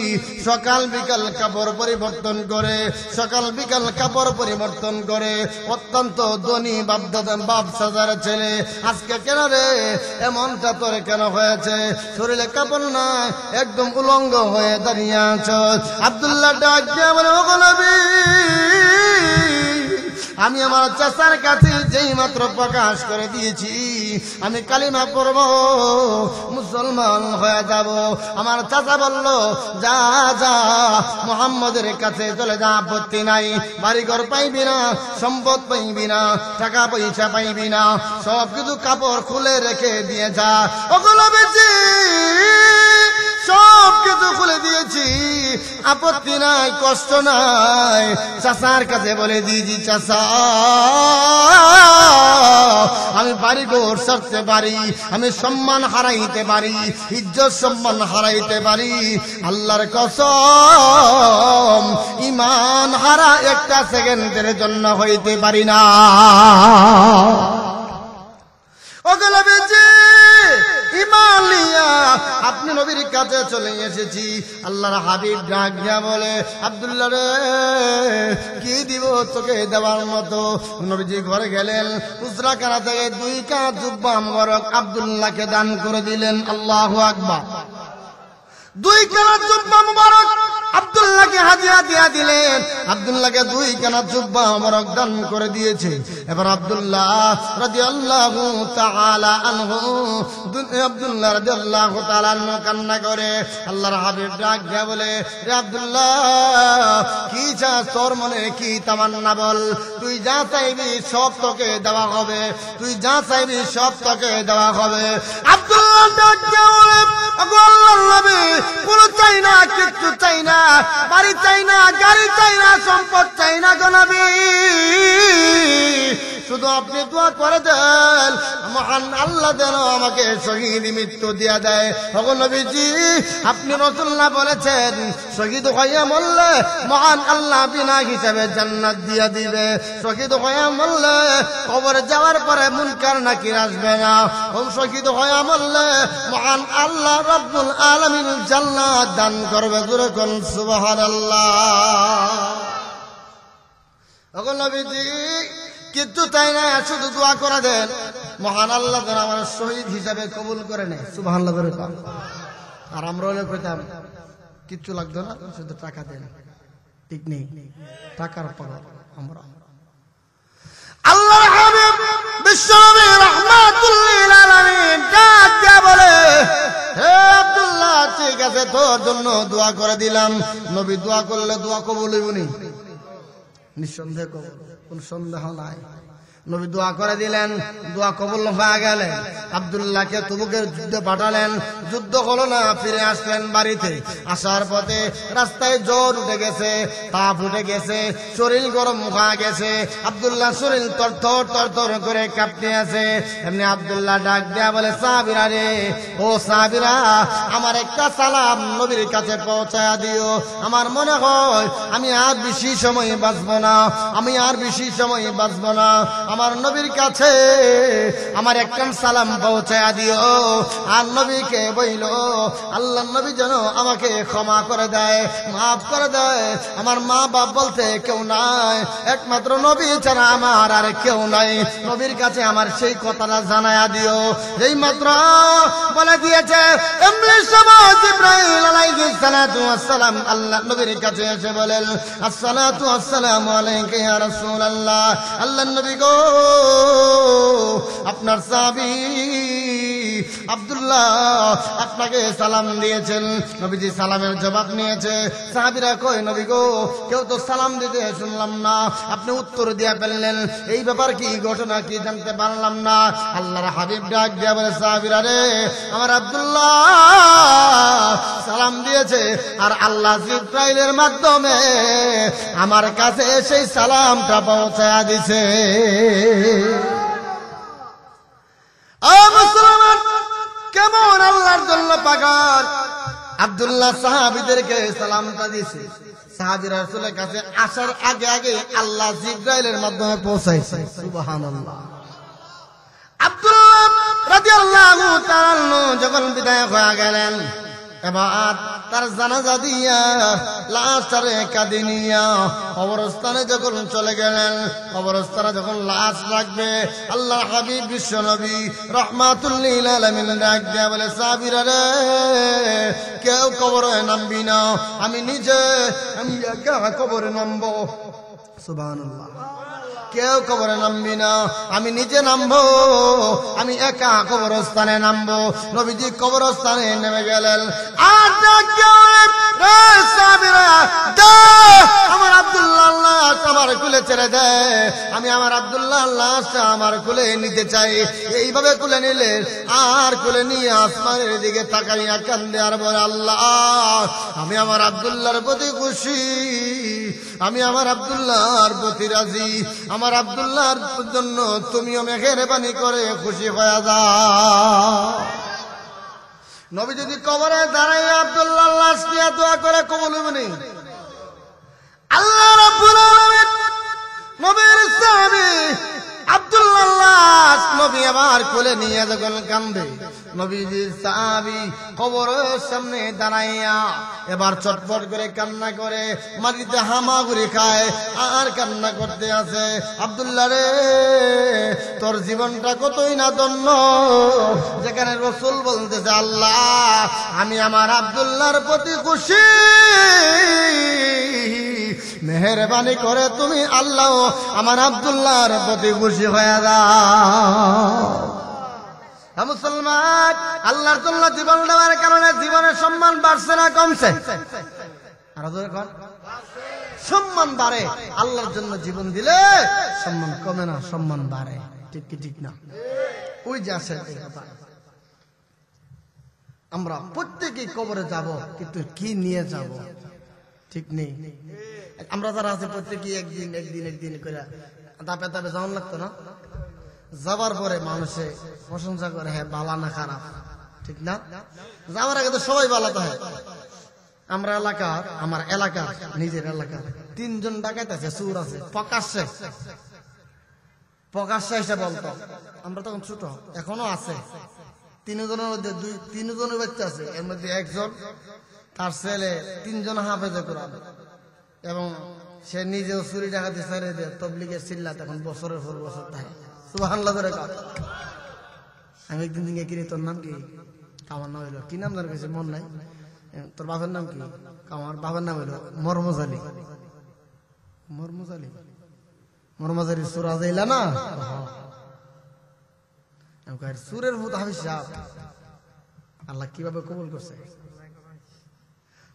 সকাল বিকাল কাপড় পরিবর্তন করে, সকাল বিকাল কাপড় পরিবর্তন করে, অত্যন্ত ধনী বাপ সাজার ছেলে। আজকে কেন রে এমনটা তোর কেন হয়েছে? শরীরে কাপড় নাই, একদম উলঙ্গ হয়ে দাঁড়িয়ে আছো। আব্দুল্লাহ ডাক দিয়া বলে, ওগো নবী, আমি আমার চাচার কাছে যেই মাত্র প্রকাশ করে দিয়েছি আমি কালিমা পড়ব, মুসলমান হয়ে যাব। আমার চাচা বলল, যা যা মুহাম্মদের কাছে চলে যা, আপত্তি নাই, বাড়িঘর পাইবি না, সম্পদ পাইবি না, টাকা পয়সা পাইবি না, সব কিছু কাপড় খুলে রেখে দিয়ে যা। ওগুলো বেশি সব কিছু খুলে দিয়েছি, আপত্তি নাই, কষ্ট নাই। চাচার কাছে বলে দিয়েছি, চাচা আমি বাড়ি ঘর ছাড়তে পারি, আমি সম্মান হারাইতে পারি, ইজ্জত সম্মান হারাইতে পারি, আল্লাহর কসম ইমান হারা একটা সেকেন্ডের জন্য হইতে পারি না। ওগুলো বেঁচে ইমান লিয়া আপনি নবীর কাছে চলে এসেছি। আল্লাহর হাবিব ডাক দিয়া বলে, আব্দুল্লাহ রে, কি দিব তোকে দেওয়ার মতো? নবীজি ঘরে গেলেন, উজরাখানা থেকে 2 কাঁধ জুব্বা মোবারক আব্দুল্লাহকে দান করে দিলেন। আল্লাহু আকবার। 2 কাঁধ জুব্বা মোবারক আব্দুল্লাহকে হাদিয়া দিয়া দিলেন। আব্দুল্লাহকে 2 কাঁধ জুব্বা মোবারক দান করে দিয়েছে। এবার আব্দুল্লাহ রাদিয়াল্লাহু তাআলা আনহু, আব্দুল্লাহ রাদিয়াল্লাহু তাআলা আনহু কান্না করে। আল্লাহর হাবিব ডাক দিয়া বলে, রে আব্দুল্লাহ, কি চাস, তোর মনে কি তামান্না বল, তুই যা চাইবি সব তোকে দেওয়া হবে, তুই যা চাইবি সব তোকে দেওয়া হবে। আব্দুল্লাহ ডাক দিয়া বলে, ওগো আল্লাহর নবী, কোনো চাই না, কিচ্ছু চাই না, বাড়ি চাই না, গাড়ি চাই না, সম্পদ চাই না গো নবী, শুধু আপনি দোয়া করে দেন, মহান আল্লাহ যেন আমাকে শহীদ মৃত্যু দিয়া দেয়। ওগো নবীজি, আপনি রাসূলুল্লাহ বলেছেন শহীদ হইয়া মরলে মহান আল্লাহ বিনা হিসাবে জান্নাত দিয়া দিবে। শহীদ হইয়া মরলে কবরে যাওয়ার পরে মুনকার নাকির আসবে না। শহীদ হইয়া মরলে মহান আল্লাহ রব্বুল আলামিন জান্নাত দান করবে। জোরে কোন সুবহানাল্লাহ। ওগো নবীজি, কিন্তু তাই না, শুধু দোয়া করে দেন মহান আল্লাহ যেন আমার শহীদ হিসাবে কবুল করে নেয়। সুবহানাল্লাহ করে কর। আর আমরা হলে কইতাম কিচ্ছু লাগতো না, শুধু টাকা দেন। ঠিক নেই, টাকার পাগল আমরা। আল্লাহর হাবিব বিশ্বনবী রাহমাতুল লিল আলামিন ডাক দিয়ে বলে, হে আব্দুল্লাহ, ঠিক আছে, তোর জন্য দোয়া করে দিলাম। নবী দোয়া করলে দোয়া কবুল হইবনি? নিঃসন্দেহ কবুল, কোন সন্দেহ নাই। নবী দোয়া করে দিলেন, দোয়া কবুল হয়ে গেলেন। আব্দুল্লাহকে তবুকের যুদ্ধে পাঠালেন, যুদ্ধ হলো না, ফিরে আসলেন বাড়িতে। আসার পথে রাস্তায় জ্বর উঠে গেছে, তাপ উঠে গেছে, শরীর গরম হয়ে গেছে। আব্দুল্লাহ শরীর তরতর করে কাঁপতে আছে। এমনি আব্দুল্লাহ ডাক দেয়া বলে, সাহাবীরা রে, ও সাহাবীরা, আমার একটা সালাম নবীর কাছে পৌঁছায়া দিও। আমার মনে হয় আমি আর বেশি সময় বাঁচব না, আমি আর বেশি সময় বাঁচব না। আমার নবীর কাছে আমার একটা সালাম পৌঁছায়া দিও। আর নবীকে বইল, আল্লাহ নবী যেন আমাকে ক্ষমা করে দেয়, মাফ করে দেয়। আমার মা বাপ বলতে কেউ নাই, একমাত্র নবী ছাড়া আমার আর কেউ নাই। নবীর কাছে আমার সেই কথাটা জানায়া দিও। এই মাত্র বলে দিয়েছে, এমনি সময় জিবরাইল আলাইহিস সালাতু ওয়াস সালাম আল্লাহ নবীর কাছে এসে বলেন, আসসালাতু আসসালামু আলাইকা ইয়া রাসূলুল্লাহ। আল্লাহ নবী গো, আপনার সাহাবী আব্দুল্লাহ আপনাকে সালাম দিয়েছেন। নবীজি সালামের জবাব নিয়েছে। সাহাবীরা কই, নবী গো, কেউ তো সালাম দিতে শুনলাম না, আপনি উত্তর দিয়ে ফেললেন, এই ব্যাপার কি, ঘটনা কি জানতে পারলাম না। আল্লাহর হাবিব ডাক দিয়া বলে, সাহাবীরা রে, আমার আব্দুল্লাহ সালাম দিয়েছে, আর আল্লাহ জিবরাইলের মাধ্যমে আমার কাছে সেই সালামটা পৌঁছায়া দিছে। মুসলমান কেমন আল্লাহর জন্য পাগল। আব্দুল্লাহ সাহাবীদেরকে সালামটা দিছে। সাহাবীরা রাসূলের কাছে আসার আগে আগে আল্লাহ জিবরাইলের মাধ্যমে পৌঁছাইছে। সুবহানাল্লাহ। আব্দুল্লাহ রাদিয়াল্লাহু তাআলা যখন বিদায় হয়ে গেলেন, এবার তার জানাজা দিয়া লাশটারে কাঁধে নিয়া কবরস্থানে যখন চলে গেলেন, কবরস্থানে যখন লাশ রাখবে, আল্লাহ হাবিব বিশ্বনবী রাহমাতুল লিল আলামিন ডাক দিয়া বলে, সাহাবীরা রে, কেউ কবরে নামবি না, আমি নিজে আমি একা কবরে নামবো। সুবহানাল্লাহ। কেউ কবরে নামবি না, আমি নিজে নামবো, আমি একা কবরস্থানে নামবো। নবীজি কবরস্থানে নেমে গেলেন। আর আমার আব্দুল্লাহ আমার কুলে ছেড়ে দেয়, আমি আমার আব্দুল্লাহ আমার কুলে নিতে চাই। এইভাবে কুলে নিলে আর কুলে নিয়ে আসমানের দিকে তাকাইয়া কান্দে আর বলে, আল্লাহ, আমি আমার আব্দুল্লাহর প্রতি খুশি, আমি আমার আব্দুল্লাহর প্রতি রাজি, আমার আব্দুল্লাহর জন্য তুমিও মেহেরবানি করে খুশি হয়ে যাও। নবী যদি কবরে দাঁড়ায় আব্দুল্লাহ লাশ নিয়ে দোয়া করে, কবুল হবে না? আল্লাহ রাব্বুল আলামিন নবীর সাহাবী আব্দুল্লাহ নবী আবার কোলে নিয়ে যখন কান্দে, নবীজির সাহাবী কবরের সামনে দাঁড়াইয়া এবার চটপট করে কান্না করে, মাটিতে হামাগুড়ি খায় আর কান্না করতে আছে। আব্দুল্লাহ রে, তোর জীবনটা কতই না ধন্য, যেখানে রাসূল বলতেছে, আল্লাহ, আমি আমার আব্দুল্লাহর প্রতি খুশি, মেহেরবানি করে তুমি আল্লাহ আমার আব্দুল্লাহর প্রতি খুশি হয়ে যাও। মুসলমান, আল্লাহর জন্য জীবন দেওয়ার কারণে জীবনের সম্মান বাড়ছে না কমছে? আর সম্মান বাড়ে। আল্লাহর জন্য জীবন দিলে সম্মান কমে না, সম্মান বাড়ে। ঠিক কি ঠিক না? ওই যে আছে, আমরা প্রত্যেকেই কবরে যাব, কিন্তু কি নিয়ে যাব ঠিক নেই। আমরা যারা আছে প্রত্যেকেই একদিন করে ধাপে ধাপে যাওয়ান লাগতো না? যাবার পরে মানুষে প্রশংসা করে, হ্যাঁ বালা না খারাপ, ঠিক না? যাওয়ার আগে তো সবাই বালাতে হয়। আমার এলাকার নিজের এলাকার 3 জন ডাকাত আছে, চোর আছে, প্রকাশ্যে এসে বলতো, আমরা তখন ছোট, এখনো আছে, 3 জনের মধ্যে 3 জনের বাচ্চা আছে, এর মধ্যে একজন তার ছেলে 3 জন হাফেজে কোরআন, এবং সে নিজেও চুরি ডাকাতি ছেড়ে দিয়ে তবলিগের চিল্লাতে এখন বছরের পর বছর থাকে। সুবহানাল্লাহ করে কাজ। আমি একদিন দিকে কিনি, তোর নাম কি? আমার নাম হইলো কি নাম জানা গেছে মন নাই। তোর বাবার নাম কি? আমার বাবার নাম হইলো মরমজালি। সুরা যাইলা না সুরের ভূত হাফিজ সাহেব, আল্লাহ কিভাবে কবুল করছে।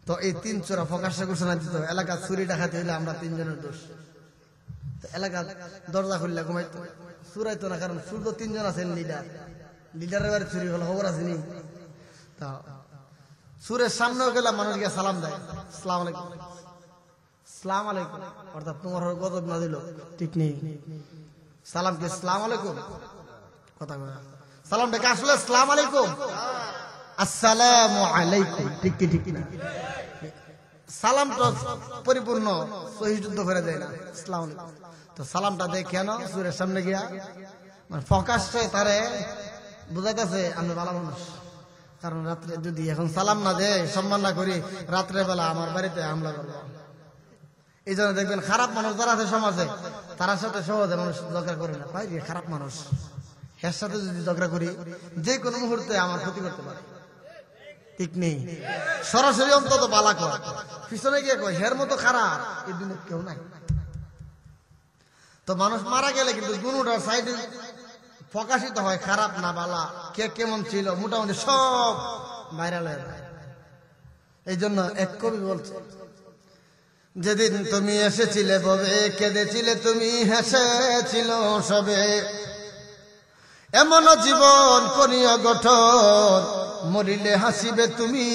তো এই 3 চোরা প্রকাশ্যে ঘোষণা দিত, এলাকা চুরি ডাকাতি হইলে আমরা 3 জনের দোষ। এলাকা দরজা খুললে ঘুমাইতো, চুরাইতো না, কারণ চুর তো 3 জন আছেন, লিডারের বাড়ি চুরি হলো, খবর আছে নি? তা চুরের সামনেও গেলে মানুষ গিয়ে সালাম দেয়, আসসালামু আলাইকুম, আসসালামু আলাইকুম, অর্থাৎ তোমার গজব না দিল, ঠিক নেই। সালাম কে আসসালামু আলাইকুম, কথা বলা সালাম ডেকে আসলে আসসালামু আলাইকুম, আসসালামু আলাইকুম, ঠিক কি ঠিক না? সালামটা পরিপূর্ণ সহিযুদ্ধ করে দেয় না, আসসালামু আলাইকুম। তো সালামটা দেয় কেন? চুরের সামনে গিয়া মানে প্রকাশ্যে তারে বুঝাইতেছে আমি ভালো মানুষ। কারণ রাত্রে যদি এখন সালাম না দেয়, সম্মান না করি, রাত্রে বেলা আমার বাড়িতে হামলা করবো। এই জন্য দেখবেন খারাপ মানুষ যারা আছে সমাজে, তার সাথে সহজে মানুষ ঝগড়া করে না, ভাই খারাপ মানুষ, এর সাথে যদি ঝগড়া করি যে কোনো মুহূর্তে আমার ক্ষতি করতে পারে, ঠিক নেই? সরাসরি অন্তত বালা কর, পিছনে গিয়ে কয় হের মতো খারাপ এই দুনিয়া কেউ নাই। তো মানুষ মারা গেলে কিন্তু দুটার সাইডে প্রকাশিত হয়, খারাপ না বালা, কে কেমন ছিল, মোটামুটি সব ভাইরাল হয়ে যায়। এই জন্য এক কবি বলছে, যেদিন তুমি এসেছিলে ববে, কেঁদেছিলে তুমি, হেসেছিল সবে, এমন জীবন করিও গঠন, মরিলে হাসিবে তুমি,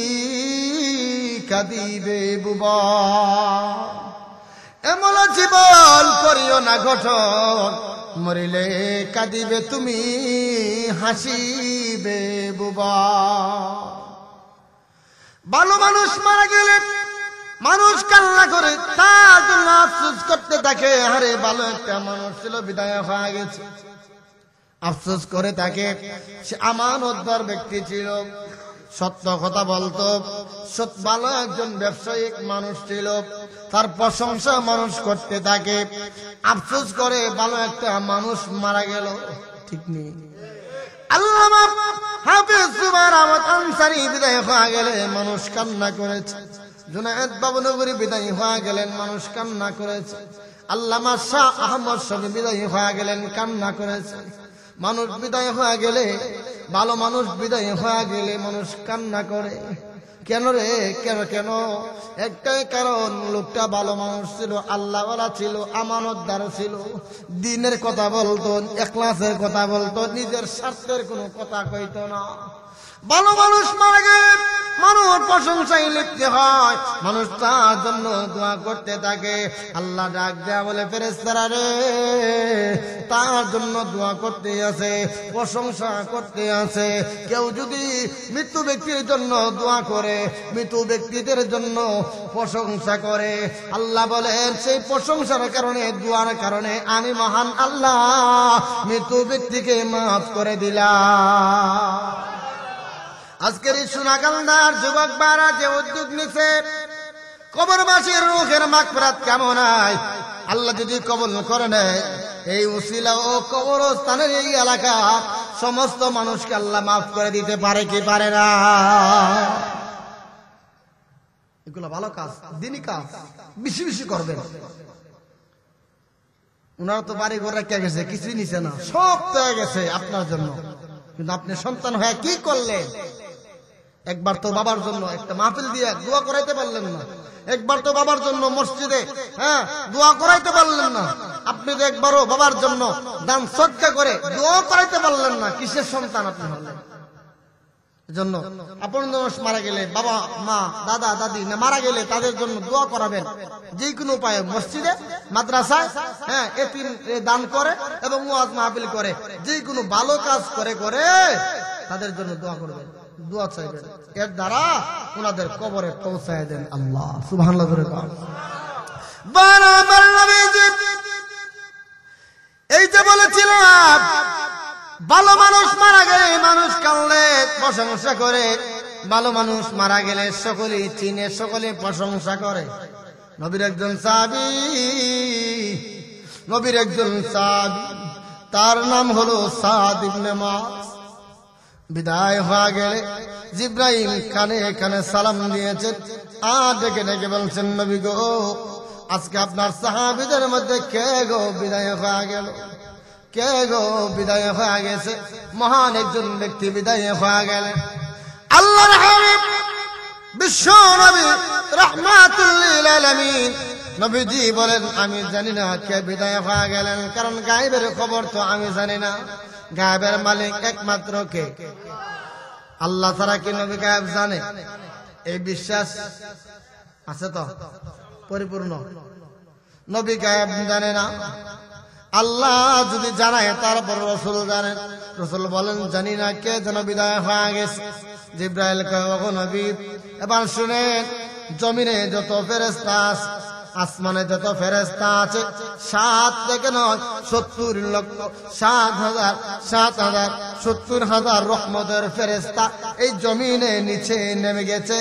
কাঁদিবে বুবা। এমন জীবন করিও না গঠন, মরিলে কাঁদিবে তুমি, হাসিবে বুবা। ভালো মানুষ মারা গেলে মানুষ কান্না করে, তার জন্য আফসোস করতে থাকে, আরে ভালো একটা মানুষ ছিল, বিদায় হয়ে গেছে, আফসোস করে থাকে। সে আমানতদার ব্যক্তি ছিল, সত্য কথা বলতো, ভালো একজন ব্যবসায়িক মানুষ ছিল, তার প্রশংসা মানুষ করতে থাকে, আফসোস করে ভালো একটা মানুষ মারা গেল, ঠিক নেই? আল্লামা হাফেজ সুবহান আহমদ আনসারী বিদায় হয়ে গেলে মানুষ কান্না করেছে, জুনায়েদ বাবনগরী বিদায় হয়ে গেলেন, মানুষ কান্না করেছে, আল্লামা শাহ আহমদ শফী বিদায় হয়ে গেলেন, কান্না করেছে। মানুষ বিদায় হয়ে গেলে, ভালো মানুষ বিদায় হয়ে গেলে মানুষ কান্না করে। কেন রে? কেন? একটাই কারণ, লোকটা ভালো মানুষ ছিল, আল্লাহওয়ালা ছিল, আমানতদার ছিল, দ্বীনের কথা বলতো, ইখলাসের কথা বলতো, নিজের স্বার্থের কোনো কথা কইতো না। ভালো মানুষ মারা গেলে মানুষ প্রশংসায় লিখতে হয়, মানুষ তার জন্য দোয়া করতে থাকে। আল্লাহ ডাক দেয়া বলে, ফেরেশতারা রে, তার জন্য দোয়া করতে আছে, প্রশংসা করতে আছে। কেউ যদি মৃত্যু ব্যক্তির জন্য দোয়া করে, মৃত্যু ব্যক্তিদের জন্য প্রশংসা করে, আল্লাহ বলেন সেই প্রশংসার কারণে, দোয়ার কারণে আমি মহান আল্লাহ মৃত্যু ব্যক্তিকে মাফ করে দিলাম। আজকের এই সোনাকান্দার যুবক বারা যে উদ্যোগ নিছে, কবরবাসীর রূহের মাগফিরাত কামনায় আল্লাহ যদি কবুল করে নেয়, এই উসিলা ও কবরস্থানের এই এলাকা সমস্ত মানুষকে আল্লাহ মাফ করে দিতে পারে কি পারে না? এগুলো ভালো কাজ, দিনই কাজ, বেশি বেশি করবেন। ওনারা তো বাড়ি ঘর রেখে গেছে, কিছুই নিছে না, সব পেয়ে গেছে আপনার জন্য, কিন্তু আপনি সন্তান হয়ে কি করলেন? একবার তো বাবার জন্য একটা মাহফিল দিয়ে দোয়া করাইতে পারলেন না, একবার তো বাবার জন্য মসজিদে দোয়া করাইতে পারলেন না, আপনি তো একবারও বাবার জন্য দান সদকা করে দোয়া করাইতে পারলেন না, কিসের সন্তান আপনি হলেন? জন্য আপন মানুষ মারা গেলে, বাবা মা দাদা দাদি না মারা গেলে তাদের জন্য দোয়া করাবেন। যে কোনো উপায়ে মসজিদে, মাদ্রাসায়, হ্যাঁ, এতিম দান করে এবং ওয়াজ মাহফিল করে, যে কোনো ভালো কাজ করে করে তাদের জন্য দোয়া করবেন, দোয়া চাইবেন। এর দ্বারা ওনাদের কবরে পৌঁছায় দেন আল্লাহ। সুবহানাল্লাহ। বারবার নবীজি এই যে বলেছিলাম, ভালো মানুষ মারা গেলে মানুষ কাঁদলে প্রশংসা করে, ভালো মানুষ মারা গেলে সকলেই চিনে, সকলে প্রশংসা করে। নবীর একজন সাহাবী, নবীর একজন সাহাবী, তার নাম হলো সাদ ইবনে মুআজ। বিদায় হয়ে গেলে জিব্রাইল কানে কানে সালাম দিয়েছেন, আর ডেকে ডেকে বলছেন, নবী গো, আজকে আপনার সাহাবীদের মধ্যে কে গো বিদায় হয়ে গেল? কে গো বিদায় হয়ে গেছে? মহান একজন ব্যক্তি বিদায় হয়ে গেলেন। আল্লাহর হাবিব বিশ্ব নবী রাহমাতুল লিল আলামিন নবীজি বলেন, আমি জানি না কে বিদায় হয়ে গেলেন, কারণ গায়েবের খবর তো আমি জানি না। গায়েবের মালিক একমাত্র কে? আল্লাহ ছাড়া কি নবী গায়েব জানে? এই বিশ্বাস আছে তো পরিপূর্ণ? নবী গায়েব জানে না। আল্লাহ যদি জানায় তারপর রসুল জানেন। রসুল বলেন, জানি না কে যেন বিদায় হয়ে গেছে। জিব্রাইল কয়, ওগো নবী, এবার শুনেন, জমিনে যত ফেরেশতা আছে, আসমানে যত ফেরেশতা আছে, 7 থেকে 9 70 লক্ষ 7,000 70,000 রহমতের ফেরেশতা এই জমিনে নিচে নেমে গেছে।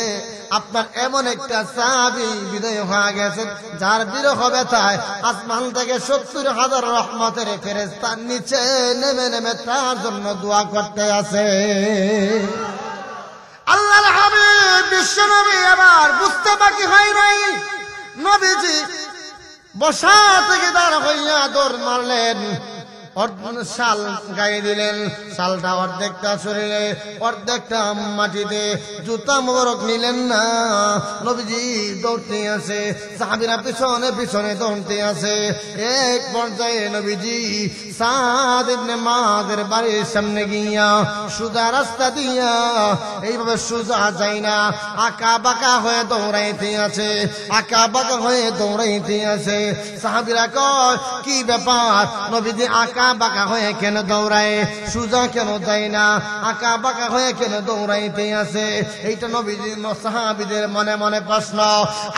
আপনার এমন একটা সাহাবী বিদায় হয়ে গেছে, যার বিরহ ব্যথায় আসমান থেকে 70,000 রহমতের ফেরেশতা নিচে নেমে নেমে তার জন্য দোয়া করতে আছে। আল্লাহর হাবিব বিশ্ব নবী এবার বুঝতে বাকি হয় নাই। নবীজি বসা থেকে দাঁড় হইয়া দৌড় মারলেন, শাল গায়ে দিলেন, শালটা অর্ধেকটা শরীরে অর্ধেকটা মাটিতে, জুতা মোবারক নিলেন না। নবীজি দৌড়তে আছে, সাহাবীরা পিছনে পিছনে দৌড়তে আছে। এক পর্যায়ে নবীজি সাদ ইবনে মুআজের বাড়ির সামনে গিয়া সোজা রাস্তা দিয়া, এইভাবে সোজা যায় না, আঁকা বাঁকা হয়ে দৌড়াইতে আছে, আঁকা বাঁকা হয়ে দৌড়াইতে আছে। সাহাবীরা কয়, কি ব্যাপার? নবীজি আঁকা বাঁকা হয়ে কেন দৌড়ায়? সোজা কেন যায় না? আঁকা বাঁকা হয়ে কেন দৌড়াইতে আছে? এইটা নবীজির সাহাবীদের মনে মনে প্রশ্ন।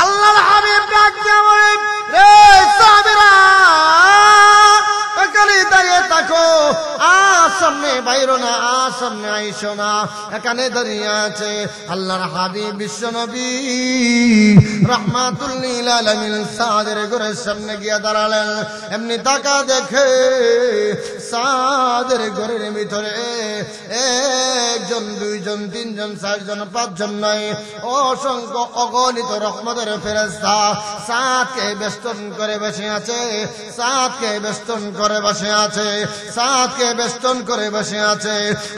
আল্লাহর হাবিব ডাক দিয়ে বলেন, রে সাহাবীরা, এখানে দাঁড়িয়ে থাকো, সামনে বাইরো না, সামনে আইসো না, এখানে দাঁড়িয়ে আছে আল্লাহর হাবিব বিশ্ব নবী রাহমাতুল লিল আলামিন। সাদের ঘরের সামনে গিয়ে দাঁড়ালেন। এমনি তাকা দেখে সাদের ঘরের ভিতরে 1 জন 2 জন 3 জন 4 জন 5 জন নয়, অসংখ্য অগণিত রহমতের ফেরেশতা সাদকে বেষ্টন করে বসে আছে, সাদকে বেষ্টন করে বসে আছে, সাদকে বেষ্টন করে বসে আছে।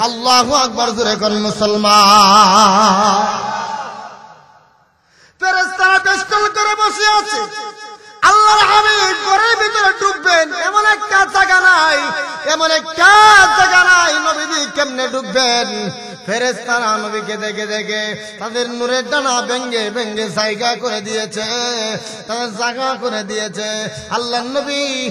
আল্লাহু আকবার জোরে কোন মুসলমান। ফেরেশতারা বেষ্টন করে বসে আছে। আল্লাহর হাবিব ঘরের ভিতরে ঢুকবেন, এমন একটা জায়গা নাই, এমন একটা জায়গা নাই, নবীজি কেমনে ঢুকবেন? ফেরেশতারা নবীকে দেখে দেখে তাদের নূরের ডানা ভেঙ্গে ভেঙ্গে জায়গা করে দিয়েছে, তাদের জায়গা করে দিয়েছে। আল্লাহর নবী